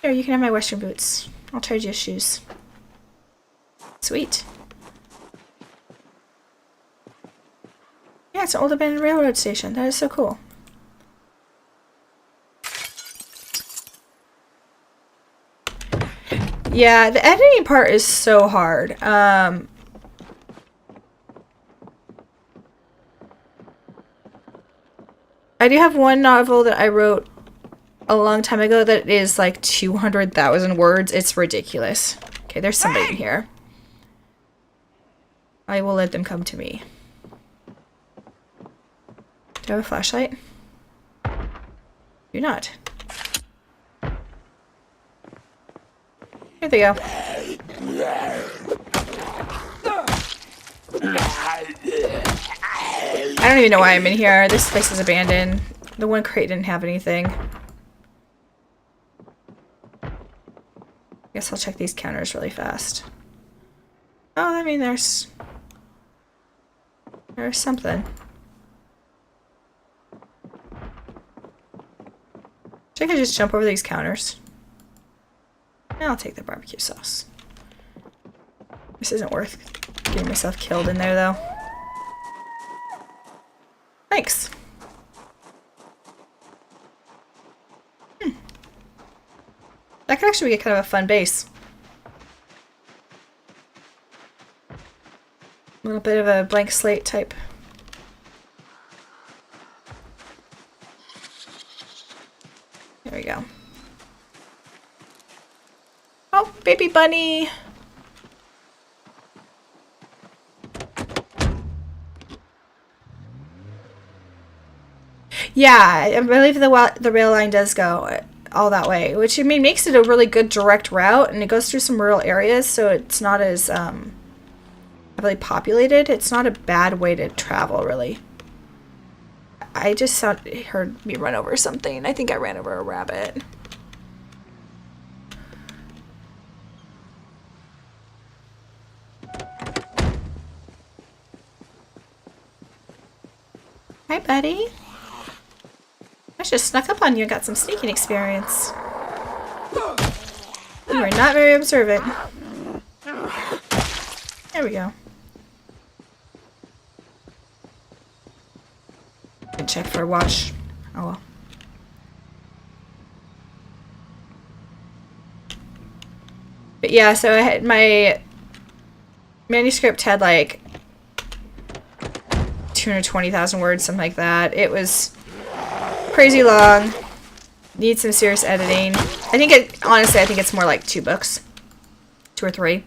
Here, you can have my Western boots. I'll trade you shoes. Sweet. Yeah, it's an old abandoned railroad station. That is so cool. Yeah, the editing part is so hard. I do have one novel that I wrote a long time ago that is like 200,000 words. It's ridiculous. Okay, there's somebody in here. I will let them come to me. Do I have a flashlight? Do not. Here they go. I don't even know why I'm in here. This place is abandoned. The one crate didn't have anything. Guess I'll check these counters really fast. Oh, I mean, there's something. Should I just jump over these counters? I'll take the barbecue sauce. This isn't worth getting myself killed in there, though. Thanks. That could actually be kind of a fun base. A little bit of a blank slate type. There we go. Oh, baby bunny! Yeah, I believe the rail line does go all that way, which I mean makes it a really good direct route, and it goes through some rural areas, so it's not as heavily populated. It's not a bad way to travel, really. I just heard me run over something. I think I ran over a rabbit. Hi, buddy. I just snuck up on you and got some sneaking experience. You are not very observant. There we go. Check for a watch. Oh well. But yeah, so I had my manuscript had like 220,000 words, something like that. It was crazy long. Needs some serious editing. Honestly, I think it's more like 2 books. 2 or 3.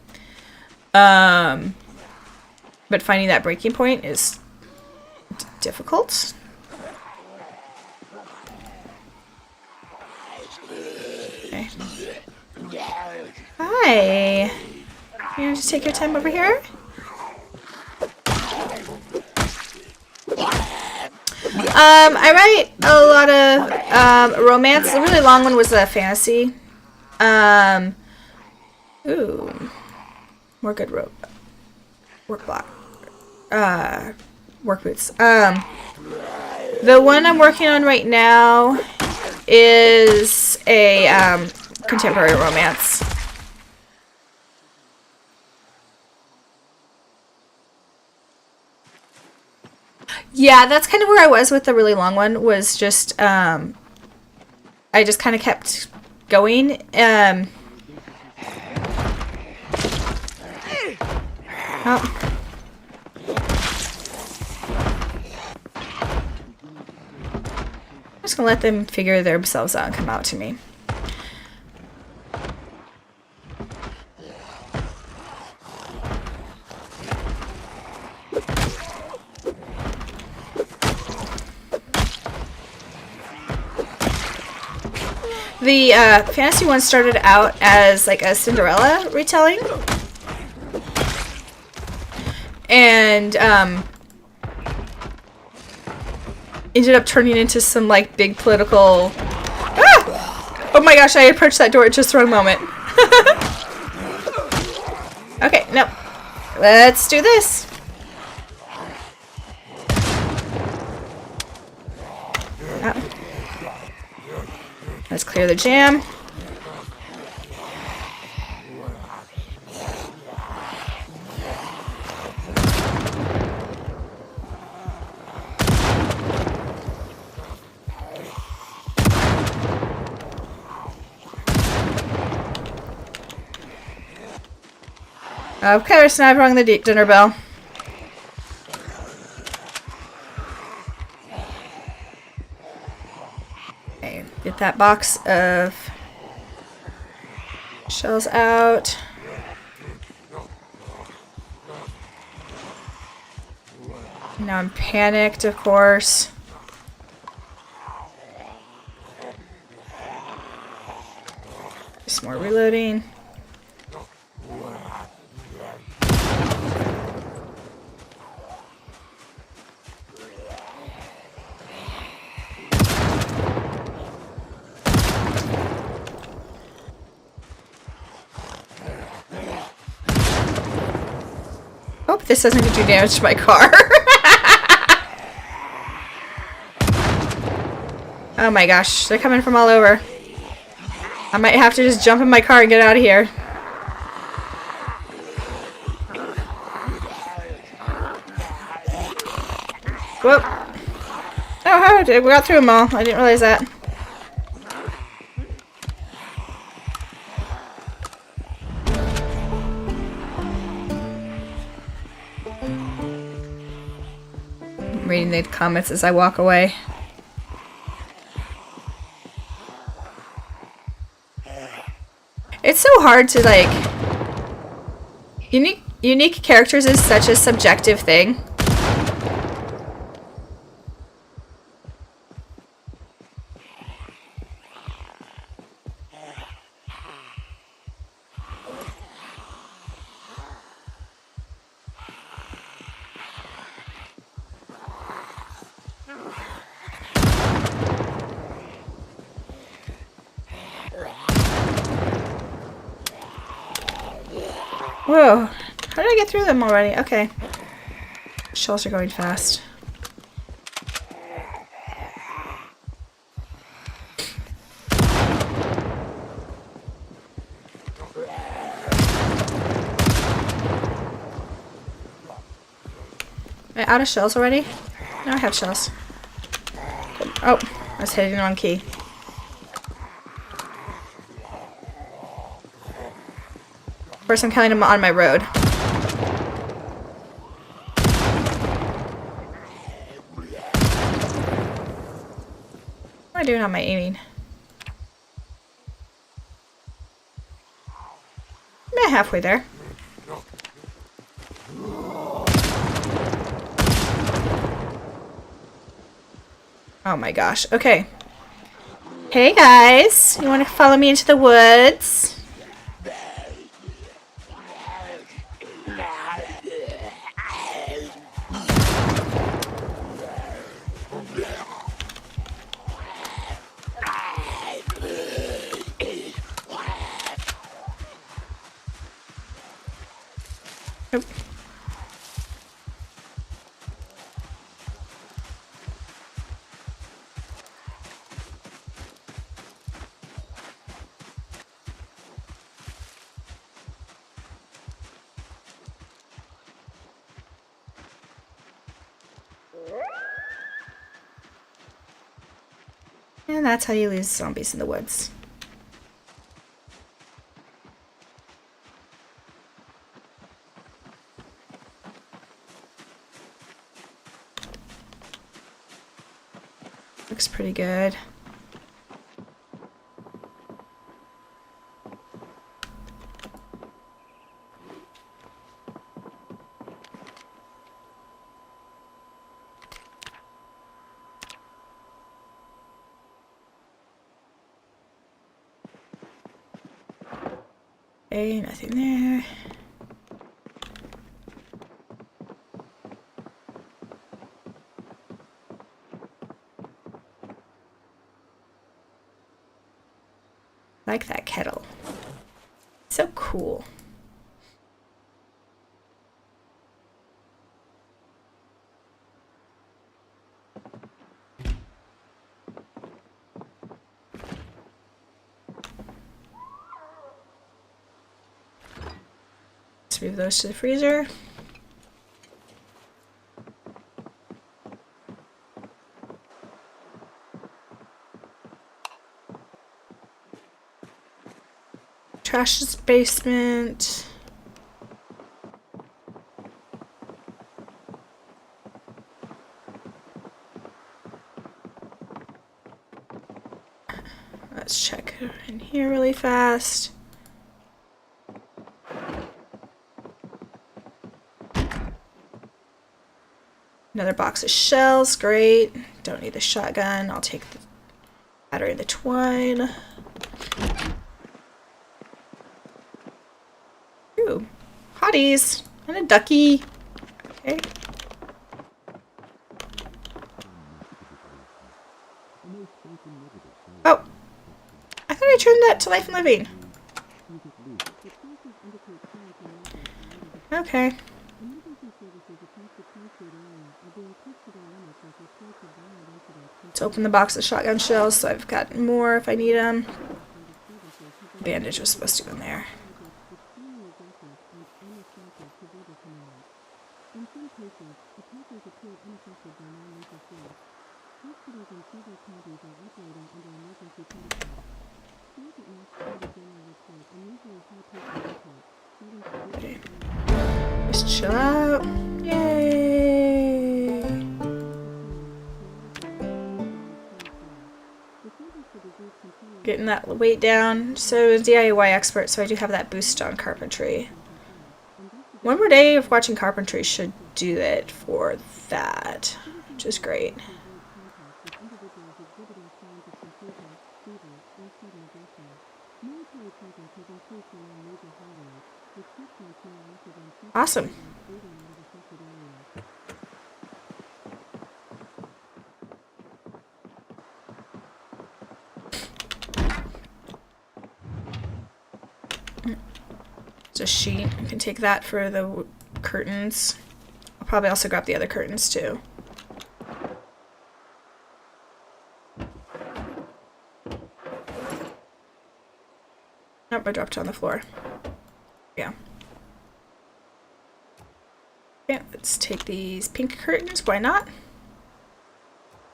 But finding that breaking point is difficult. Okay. Hi. You want to take your time over here? I write a lot of romance. The really long one was a fantasy. Ooh, more good work block. Work boots. The one I'm working on right now is a contemporary romance. Yeah, that's kind of where I was with the really long one, was just, I just kind of kept going. Oh. I'm just gonna let them figure themselves out and come out to me. The fantasy one started out as like a Cinderella retelling, and ended up turning into some like big political. Ah! Oh my gosh! I approached that door at just the wrong moment. Okay, no, let's do this. Oh. Let's clear the jam. Okay, so now I've rung the dinner bell. Okay, get that box of shells out. Now I'm panicked, of course. Just more reloading. Hope this doesn't do damage to my car. Oh my gosh, they're coming from all over. I might have to just jump in my car and get out of here. Whoop. Oh, we got through them all. I didn't realize that. I'm reading the comments as I walk away. It's so hard to, like... Unique characters is such a subjective thing. Whoa. How did I get through them already? Okay. Shells are going fast. Am I out of shells already? No, I have shells. Oh, I was hitting the wrong key. First, I'm counting them on my road. What am I doing on my aiming? I'm halfway there. Oh my gosh. Okay. Hey guys, you want to follow me into the woods? Nope. And that's how you lose zombies in the woods. Looks pretty good. Okay, nothing there. Like that kettle. So cool. Let's move those to the freezer. Trash this basement. Let's check in here really fast. Another box of shells, great. Don't need the shotgun. I'll take the battery and the twine. Ooh, hotties and a ducky. Okay. Oh, I thought I turned that to life and living. Okay. Let's open the box of shotgun shells so I've got more if I need them. Bandage was supposed to go in there. just chill out. Yay! Getting that weight down. So DIY expert, so I do have that boost on carpentry. One more day of watching carpentry should do it for that, which is great. Awesome. It's a sheet. I can take that for the curtains. I'll probably also grab the other curtains too. Nope, I dropped it on the floor. Yeah. Okay, let's take these pink curtains. Why not?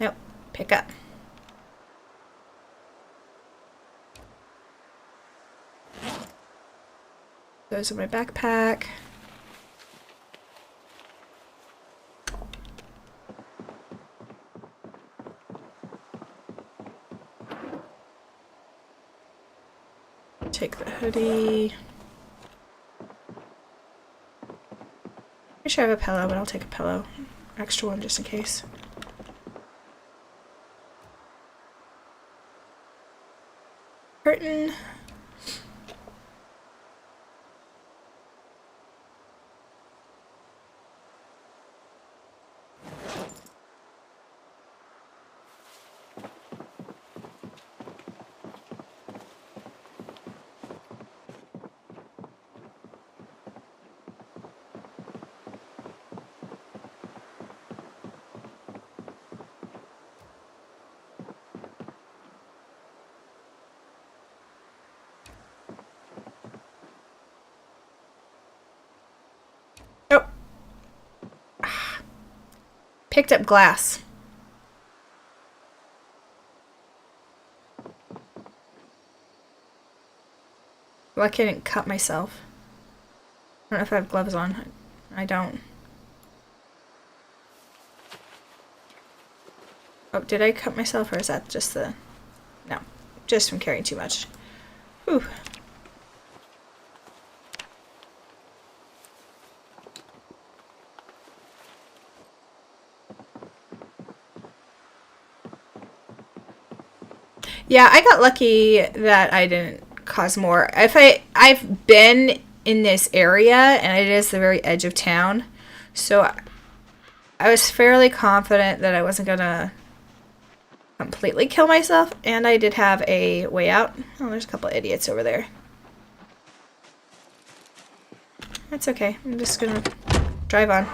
Nope, pick up. Those are my backpack. Take the hoodie. I should have a pillow, but I'll take a pillow. Extra one just in case. Curtain. Picked up glass. Well, I couldn't cut myself. I don't know if I have gloves on. I don't. Oh, did I cut myself, or is that just the... No, just from carrying too much. Whew. Yeah, I got lucky that I didn't cause more. I've been in this area, and it is the very edge of town, so I was fairly confident that I wasn't gonna completely kill myself, and I did have a way out. Oh, there's a couple of idiots over there. That's okay. I'm just gonna drive on.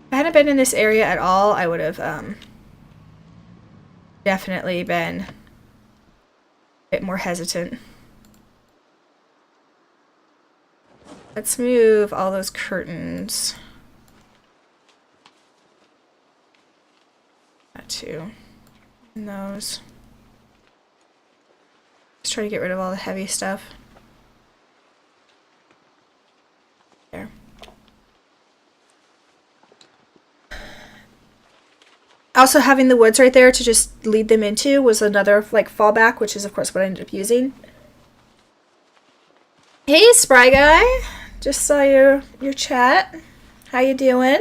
If I hadn't been in this area at all, I would have definitely been a bit more hesitant. Let's move all those curtains. That too. And those. Just try to get rid of all the heavy stuff. There. Also, having the woods right there to just lead them into was another like fallback, which is of course what I ended up using. Hey, Spry Guy! Just saw your chat. How you doing?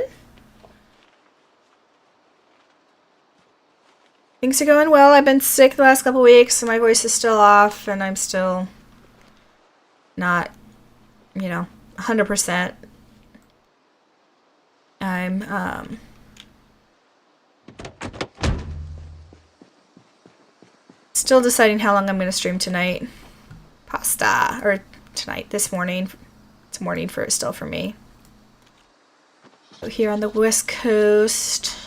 Things are going well. I've been sick the last couple weeks, so my voice is still off, and I'm still not, 100%. I'm still deciding how long I'm going to stream tonight. Or tonight, this morning. It's morning still for me. So here on the West Coast.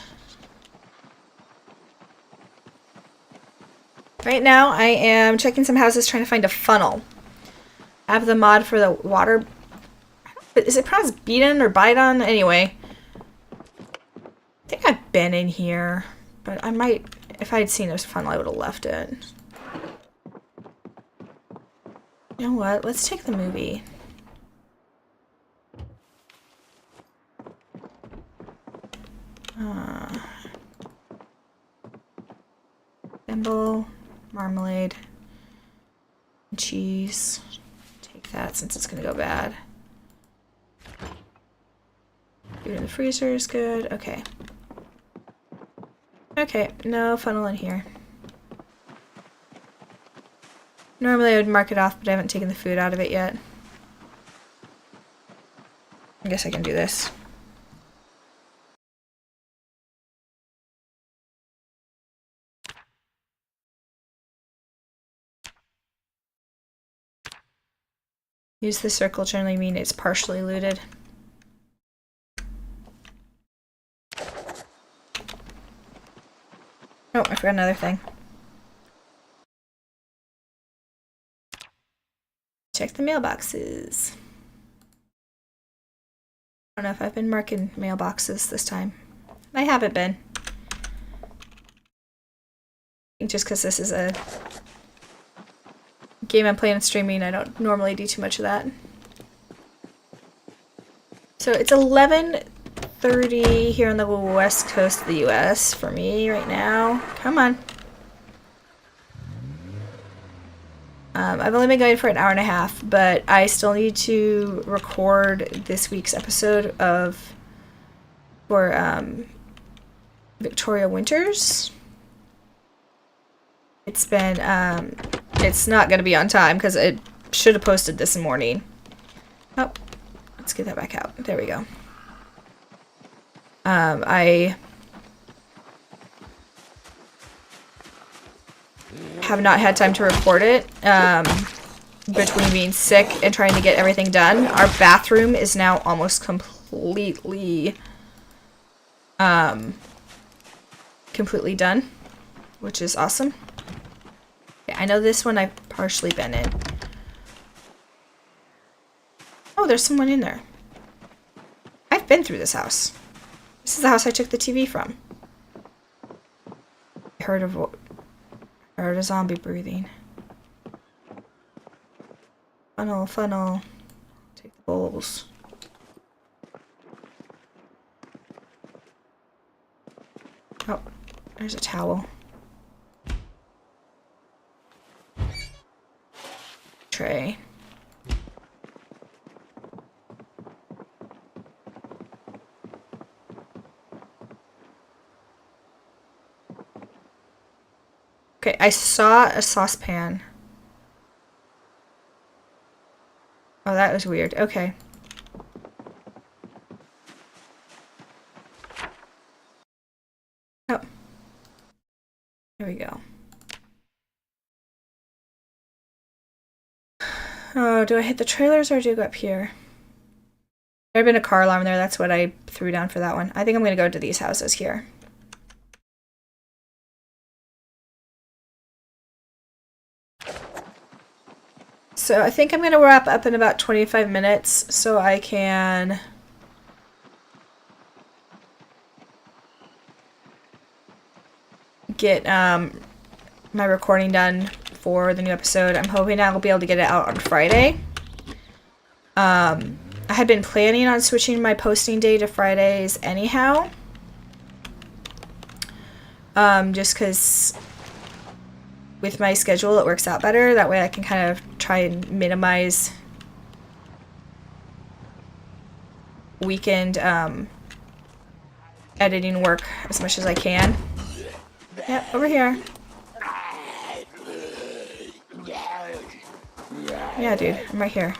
Right now, I am checking some houses trying to find a funnel. I have the mod for the water. Is it pronounced Beaton or Bidon? Anyway. I think I've been in here. But I might, if I had seen this funnel, I would have left it. You know what? Let's take the movie. Thimble, marmalade, and cheese. Take that since it's gonna go bad. Food in the freezer is good. Okay. Okay, no funnel in here. Normally I would mark it off, but I haven't taken the food out of it yet. I guess I can do this. Use the circle generally mean it's partially looted. Oh, I forgot another thing. Check the mailboxes. I don't know if I've been marking mailboxes this time. I haven't been. I think just because this is a game I'm playing and streaming, I don't normally do too much of that. So it's 11:30 here on the west coast of the US for me right now. Come on. I've only been going for an hour and a half, but I still need to record this week's episode for Victoria Winters. It's been, it's not going to be on time because it should have posted this morning. Oh, let's get that back out. There we go. I have not had time to record it between being sick and trying to get everything done. Our bathroom is now almost completely completely done, which is awesome. Okay, I know this one I've partially been in. Oh, there's someone in there. I've been through this house. This is the house I took the TV from. I heard a zombie breathing. Funnel, funnel. Take the bowls. Oh, there's a towel. Tray. Okay, I saw a saucepan. Oh, that was weird. Okay. Oh. There we go. Oh, do I hit the trailers or do I go up here? There had been a car alarm there. That's what I threw down for that one. I think I'm going to go to these houses here. So I think I'm going to wrap up in about 25 minutes so I can get my recording done for the new episode. I'm hoping I'll be able to get it out on Friday. I had been planning on switching my posting day to Fridays anyhow. Just because with my schedule it works out better. That way I can kind of try and minimize weekend editing work as much as I can. Yep, over here. Yeah, dude, I'm right here.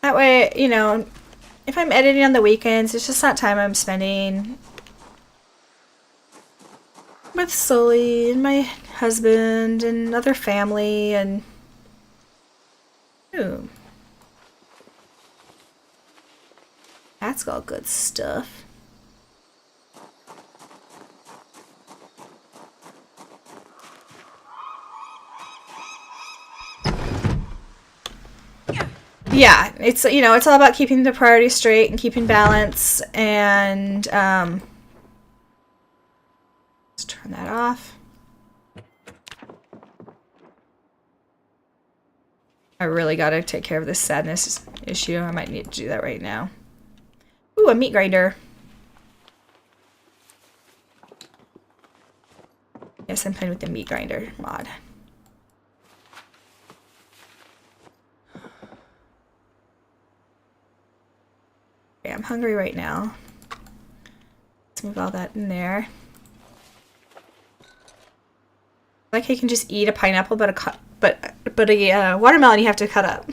That way, you know, if I'm editing on the weekends, it's just not time I'm spending with Sully and my husband and other family and... Ooh. That's all good stuff. Yeah, it's, you know, it's all about keeping the priorities straight and keeping balance, and let's turn that off. I really gotta take care of this sadness issue. I might need to do that right now. Ooh, a meat grinder. Yes, I'm playing with the meat grinder mod. Okay, I'm hungry right now. Let's move all that in there. Like you can just eat a pineapple, but a watermelon you have to cut up.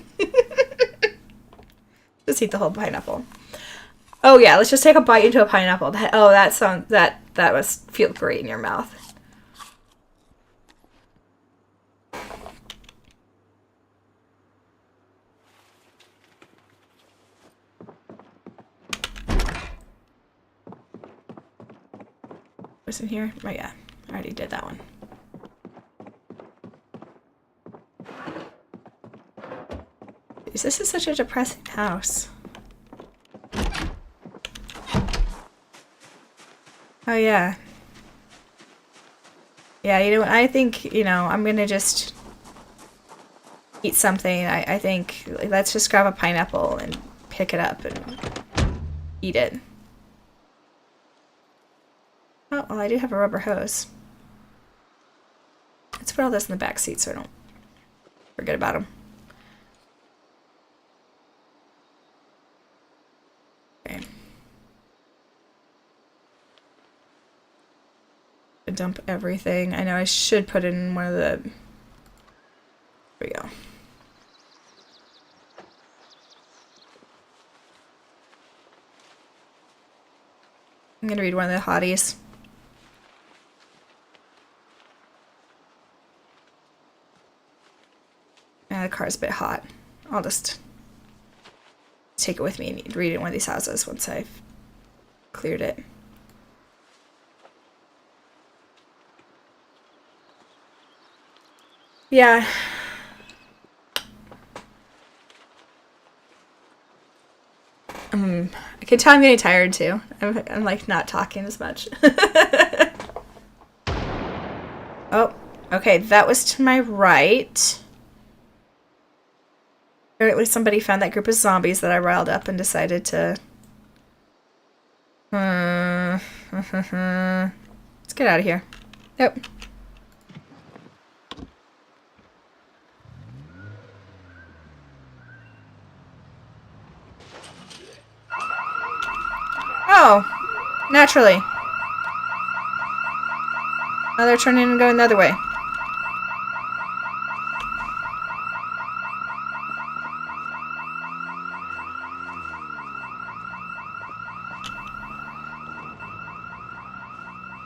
Just eat the whole pineapple. Oh yeah, let's just take a bite into a pineapple. That must feel great in your mouth. What's in here? Oh yeah, I already did that one. This is such a depressing house. Oh yeah. Yeah, you know, I think, you know, I'm gonna just eat something. I think, let's just grab a pineapple and pick it up and eat it. Oh, well, I do have a rubber hose. Let's put all this in the back seat so I don't forget about them. Okay. Dump everything. I know I should put it in one of the... There we go. I'm gonna read one of the hotties. The car's a bit hot. I'll just take it with me and read it in one of these houses once I've cleared it. Yeah. I can tell I'm getting tired too. I'm like not talking as much. Oh, okay, that was to my right. Apparently somebody found that group of zombies that I riled up and decided to... Let's get out of here. Yep. Oh, naturally. Now they're turning and going the other way.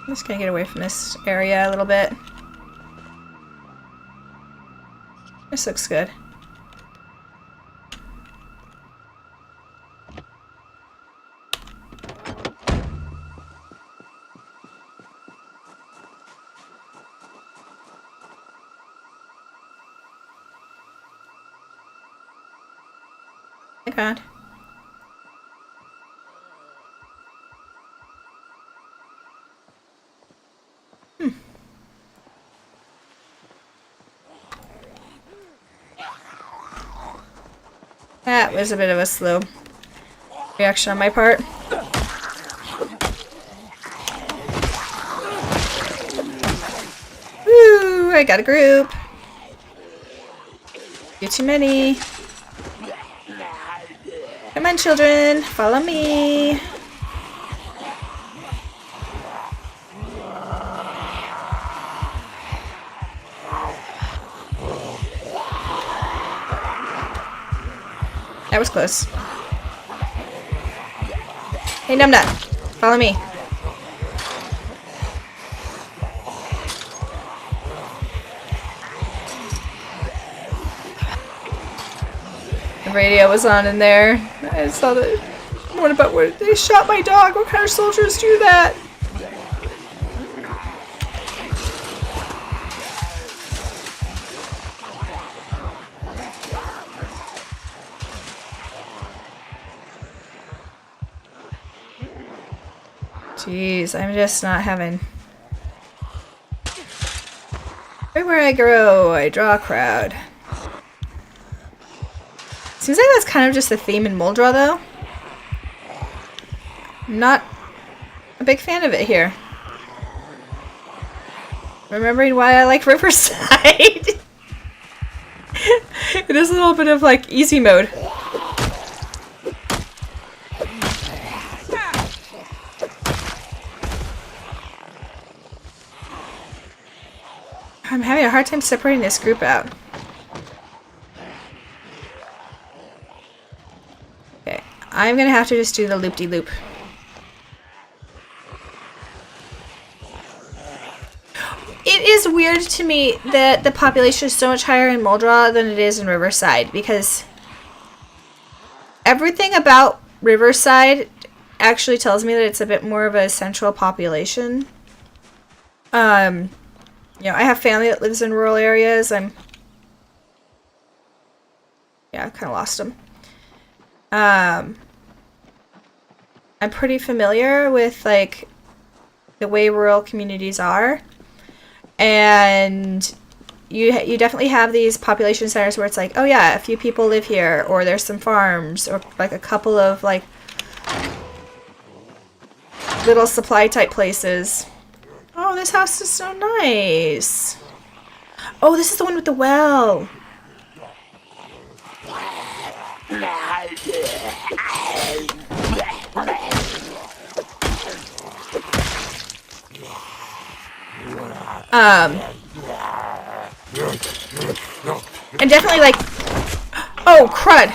I'm just gonna get away from this area a little bit. This looks good. My God. That was a bit of a slow reaction on my part. Woo! I got a group. You're too many. Come on, children. Follow me. That was close. Hey, Numbnut. Follow me. The radio was on in there. I saw the one about where they shot my dog. What kind of soldiers do that? Jeez, I'm just not having... Everywhere I go, I draw a crowd. Seems like that's kind of just the theme in Muldra, though. I'm not a big fan of it here. Remembering why I like Riverside. It is a little bit of like easy mode. I'm having a hard time separating this group out. Okay, I'm gonna have to just do the loop-de-loop. It is weird to me that the population is so much higher in Muldra than it is in Riverside, because everything about Riverside actually tells me that it's a bit more of a central population. You know, I have family that lives in rural areas. Yeah, I've kind of lost them. I'm pretty familiar with, like, the way rural communities are. And you definitely have these population centers where it's like, oh yeah, a few people live here, or there's some farms, or like a couple of, like, little supply type places. Oh, this house is so nice. Oh, this is the one with the well. And definitely like, oh crud.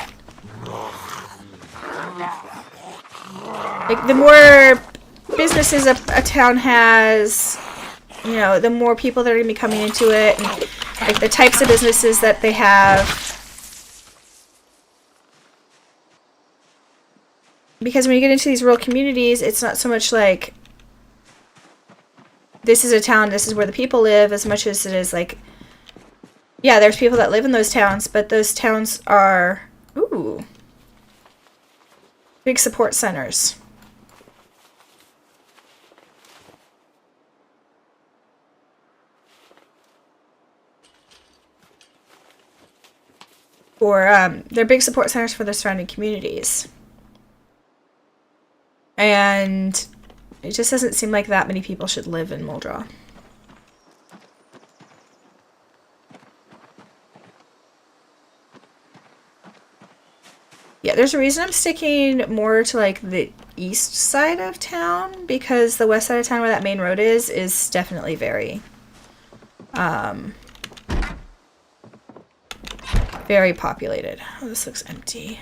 Like the more businesses a town has, you know, the more people that are going to be coming into it, and like the types of businesses that they have. Because when you get into these rural communities, it's not so much like this is a town, this is where the people live, as much as it is like, yeah, there's people that live in those towns, but those towns are, ooh, big support centers. Or they're big support centers for the surrounding communities. And it just doesn't seem like that many people should live in Muldra. Yeah, there's a reason I'm sticking more to like the east side of town, because the west side of town where that main road is definitely very very populated. Oh, this looks empty.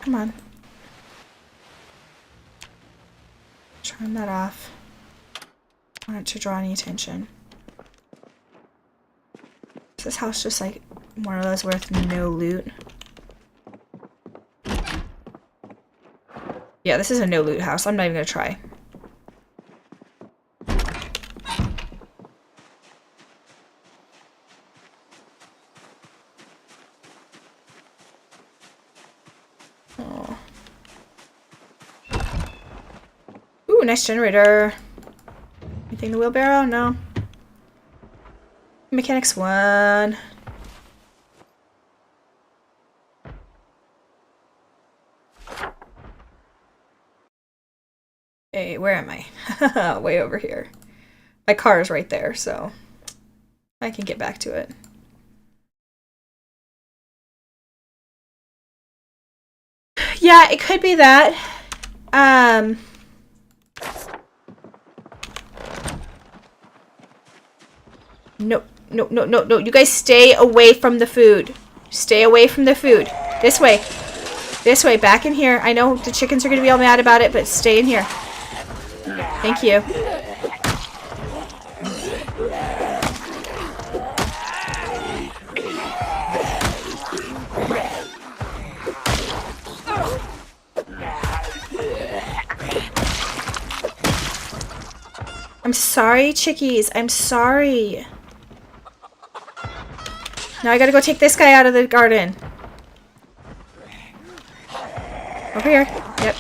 Come on. Turn that off. I don't want it to draw any attention. Is this house just like one of those with no loot? Yeah, this is a no loot house. I'm not even gonna try. Oh. Ooh, nice generator. Anything in the wheelbarrow? No. Mechanics 1. Hey, where am I? Way over here. My car is right there, so I can get back to it. Yeah, it could be that. No, no, no, no, no. You guys stay away from the food. Stay away from the food. This way. This way, back in here. I know the chickens are going to be all mad about it, but stay in here. Thank you. I'm sorry, chickies. I'm sorry. Now I gotta go take this guy out of the garden. Over here. Yep.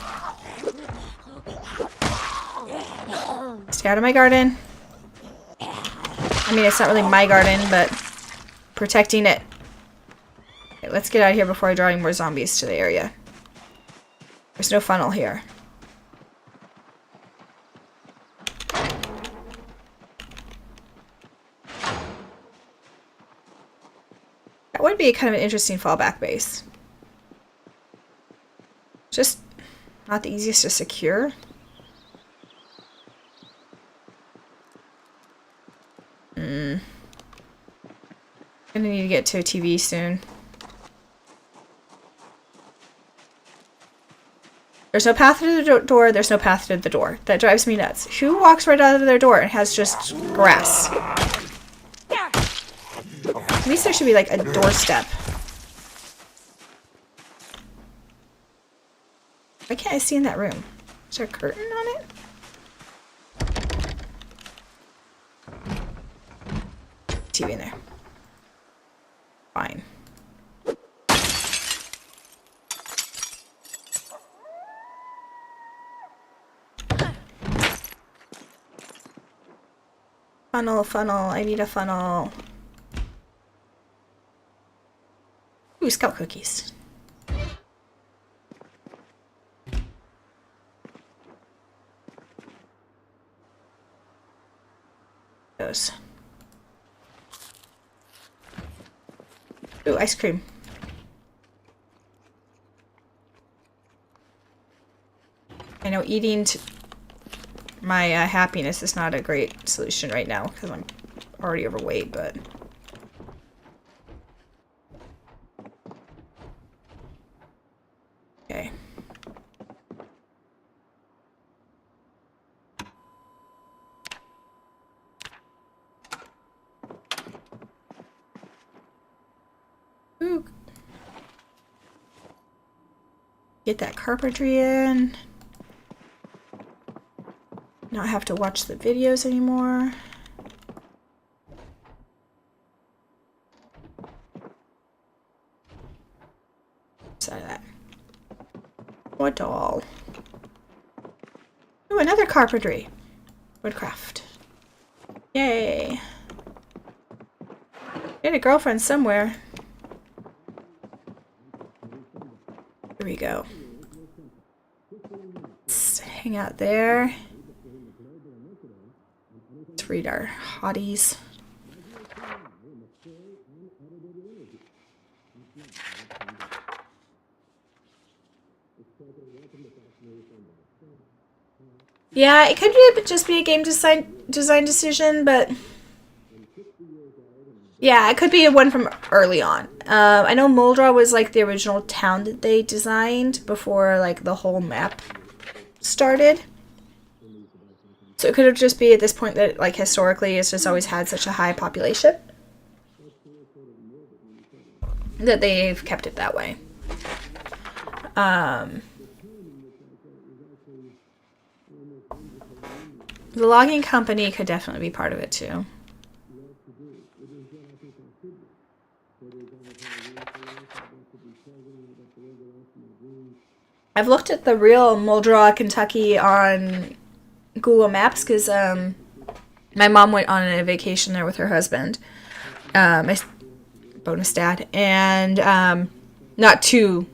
Stay out of my garden. I mean, it's not really my garden, but protecting it. Okay, let's get out of here before I draw any more zombies to the area. There's no funnel here. That would be kind of an interesting fallback base. Just not the easiest to secure. Gonna need to get to a TV soon. There's no path to the door, there's no path to the door. That drives me nuts. Who walks right out of their door and has just grass? At least there should be like a doorstep. Why can't I see in that room? Is there a curtain on it? TV in there. Fine. Funnel, funnel. I need a funnel. Ooh, scout cookies. Those. Ooh, ice cream. I know eating my happiness is not a great solution right now because I'm already overweight, but... Okay. Ooh. Get that carpentry in. Not have to watch the videos anymore. Side of that. What doll? Ooh, another carpentry. Woodcraft. Yay. Get a girlfriend somewhere. Here we go. Let's hang out there. Let's read our hotties. Yeah, it could just be a game design decision, but yeah, it could be one from early on. I know Muldra was like the original town that they designed before like the whole map started. So it could have just be at this point that like historically it's just always had such a high population that they've kept it that way. The logging company could definitely be part of it too. I've looked at the real Muldra, Kentucky on Google Maps because my mom went on a vacation there with her husband, my bonus dad, and not to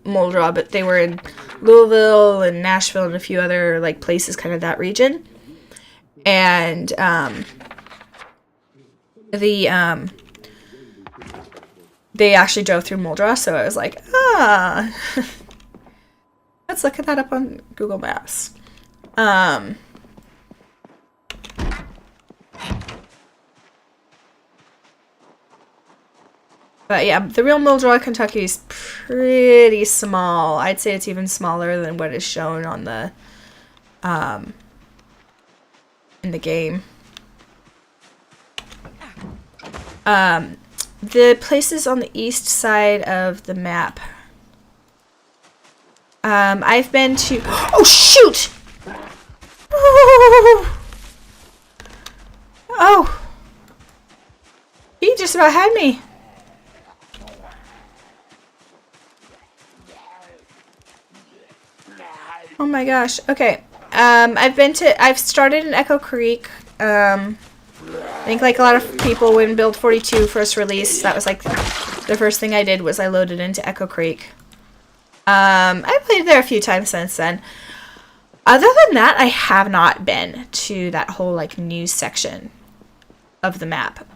Muldra, but they were in Louisville and Nashville and a few other like places, kind of that region. And they actually drove through Muldra, so I was like, let's look at that up on Google Maps. But yeah, the real Muldra, Kentucky is pretty small. I'd say it's even smaller than what is shown on the in the game. The places on the east side of the map. I've been to... Oh, shoot! Oh! He just about had me. my gosh. Okay. I've started in Echo Creek. I think like a lot of people when Build 42 first released, that was like the first thing I did was I loaded into Echo Creek. I played there a few times since then. Other than that, I have not been to that whole like news section of the map.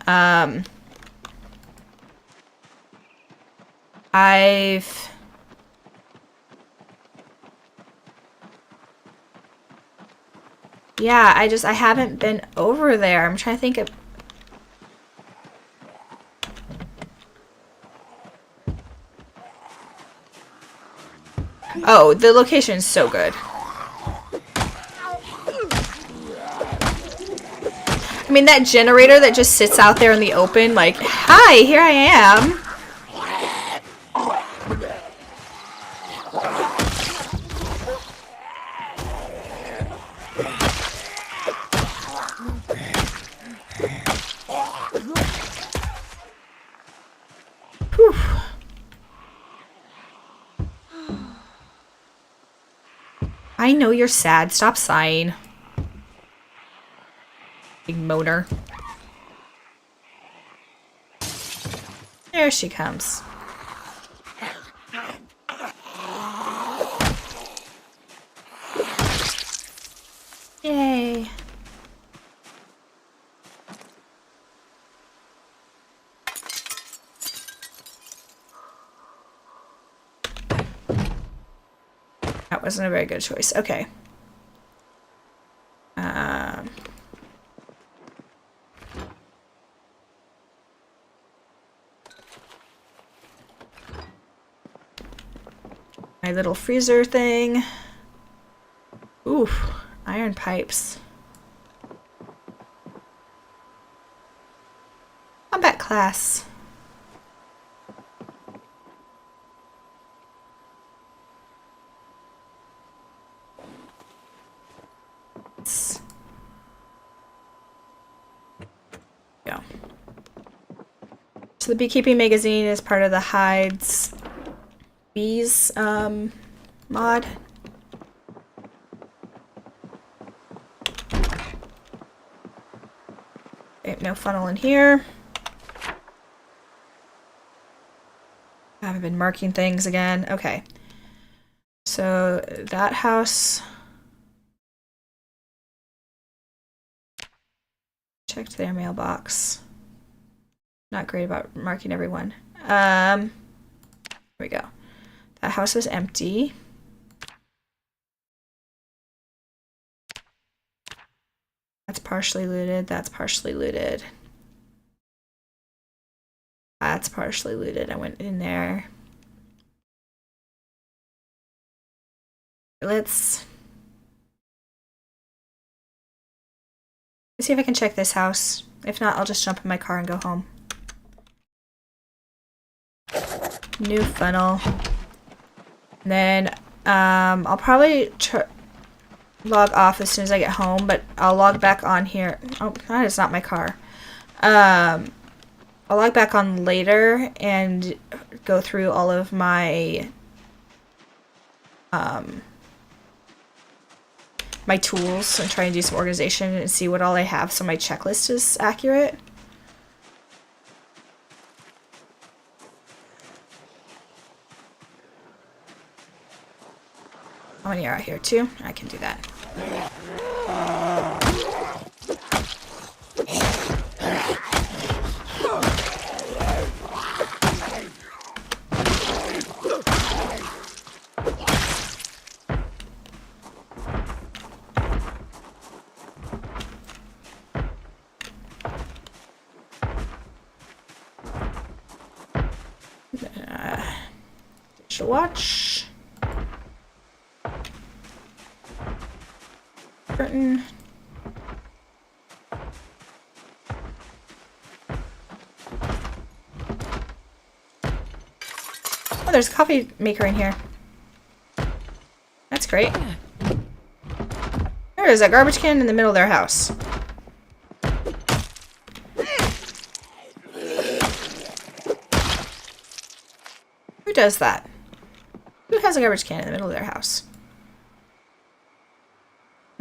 Yeah, I haven't been over there. I'm trying to think of... Oh, the location is so good. I mean, that generator that just sits out there in the open, like, hi, here I am. Whew. I know you're sad. Stop sighing. Big moaner. There she comes. Yay. That wasn't a very good choice. Okay. My little freezer thing. Oof, iron pipes. Combat class. Go. So the beekeeping magazine is part of the hides bees mod. Okay, no funnel in here. I haven't been marking things again. Okay. So that house. Checked their mailbox. Not great about marking everyone. Here we go. That house was empty. That's partially looted. That's partially looted. That's partially looted. I went in there. Let's see if I can check this house. If not, I'll just jump in my car and go home. New funnel. And then I'll probably log off as soon as I get home, but I'll log back on here. Oh, that is not my car. I'll log back on later and go through all of my my tools and try and do some organization and see what all I have so my checklist is accurate. How many are out here? 2? I can do that. Digital watch. Curtain. Oh, there's a coffee maker in here. That's great. There is a garbage can in the middle of their house. Who does that? Who has a garbage can in the middle of their house?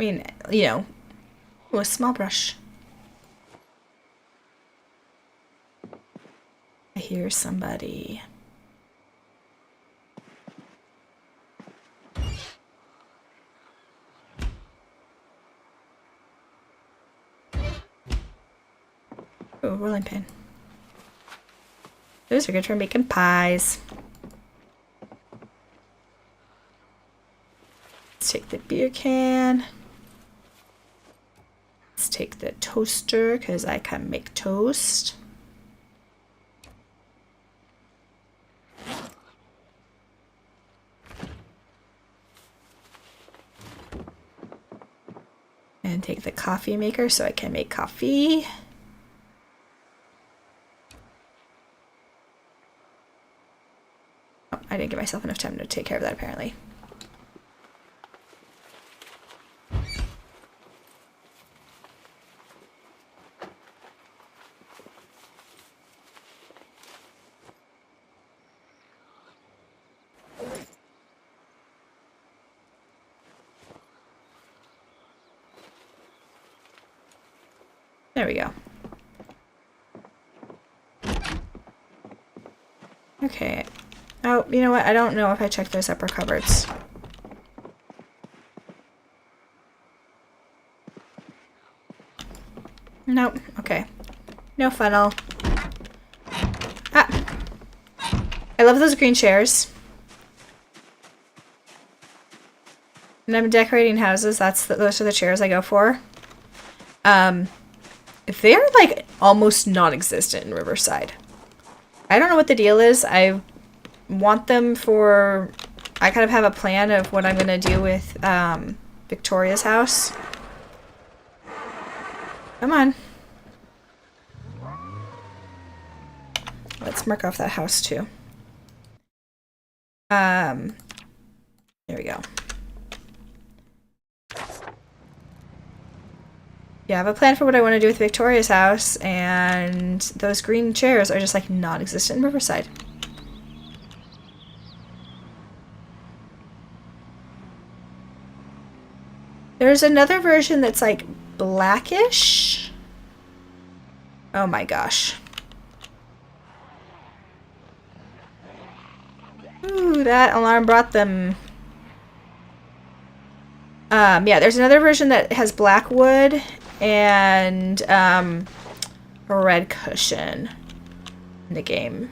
mean, you know, with a small brush. I hear somebody. Oh, rolling pin. Those are good for making pies. Let's take the beer can. Let's take the toaster because I can make toast. And take the coffee maker so I can make coffee. Oh, I didn't give myself enough time to take care of that apparently. There we go. Okay. Oh, you know what? I don't know if I checked those upper cupboards. Nope. Okay. No funnel. Ah! I love those green chairs. When I'm decorating houses, those are the chairs I go for. They're like almost non-existent in Riverside. I don't know what the deal is. I want them for... I kind of have a plan of what I'm going to do with Victoria's house. Come on. Let's mark off that house too. There we go. Yeah, I have a plan for what I want to do with Victoria's house, and those green chairs are just like non-existent in Riverside. There's another version that's like blackish. Oh my gosh. Ooh, that alarm brought them. Yeah, there's another version that has black wood and a red cushion in the game.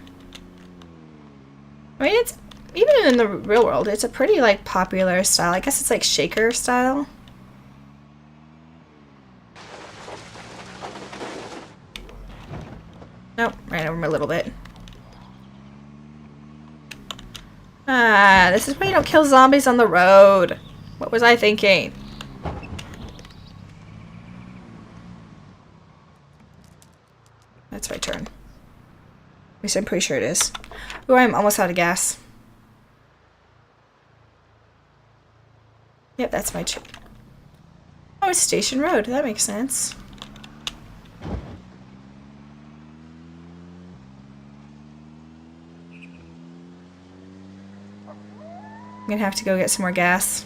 I mean, it's even in the real world, it's a pretty like popular style. I guess it's like shaker style. Nope, ran over him a little bit. Ah, this is why you don't kill zombies on the road. What was I thinking? That's my turn. At least I'm pretty sure it is. Ooh, I'm almost out of gas. Yep, that's my turn. Oh, it's Station Road. That makes sense. I'm gonna have to go get some more gas.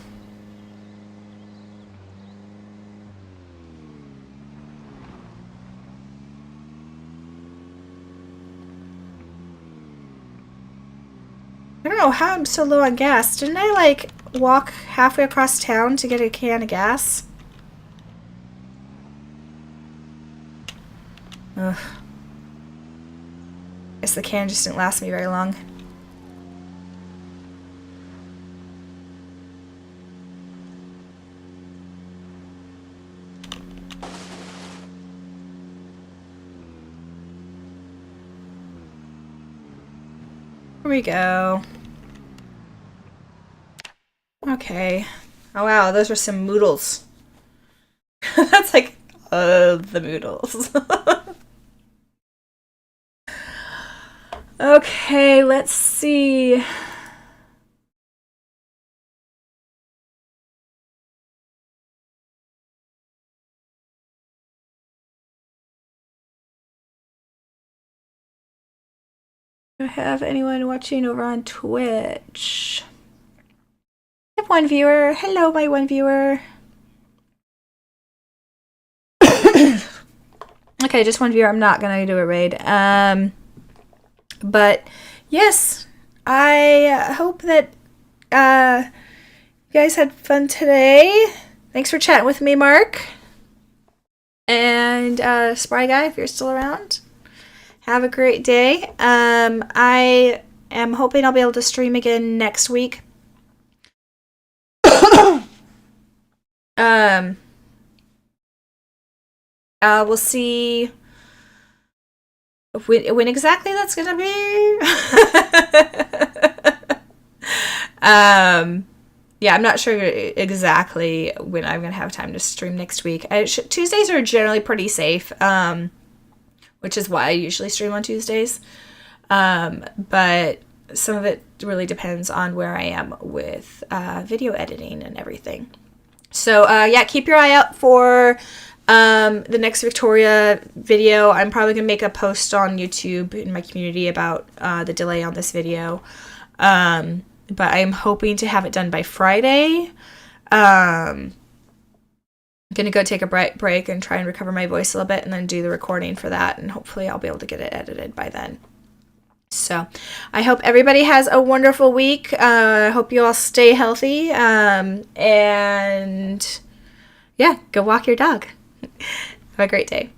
I don't know how I'm so low on gas. Didn't I, like, walk halfway across town to get a can of gas? Ugh. Guess the can just didn't last me very long. Here we go. Okay. Oh wow, those are some moodles. That's like the moodles. Okay, let's see. Do I have anyone watching over on Twitch? I have one viewer. Hello, my one viewer. Okay, just one viewer. I'm not gonna do a raid. But yes, I hope that you guys had fun today. Thanks for chatting with me, Mark. And Spry Guy, if you're still around, have a great day. I am hoping I'll be able to stream again next week. We'll see when exactly that's gonna be. Yeah, I'm not sure exactly when I'm gonna have time to stream next week. Tuesdays are generally pretty safe, which is why I usually stream on Tuesdays. But some of it really depends on where I am with video editing and everything. So yeah, keep your eye out for the next Victoria video. I'm probably gonna make a post on YouTube in my community about the delay on this video. But I'm hoping to have it done by Friday. I'm gonna go take a break and try and recover my voice a little bit and then do the recording for that, and hopefully I'll be able to get it edited by then. So I hope everybody has a wonderful week. I hope you all stay healthy. And yeah, go walk your dog. Have a great day.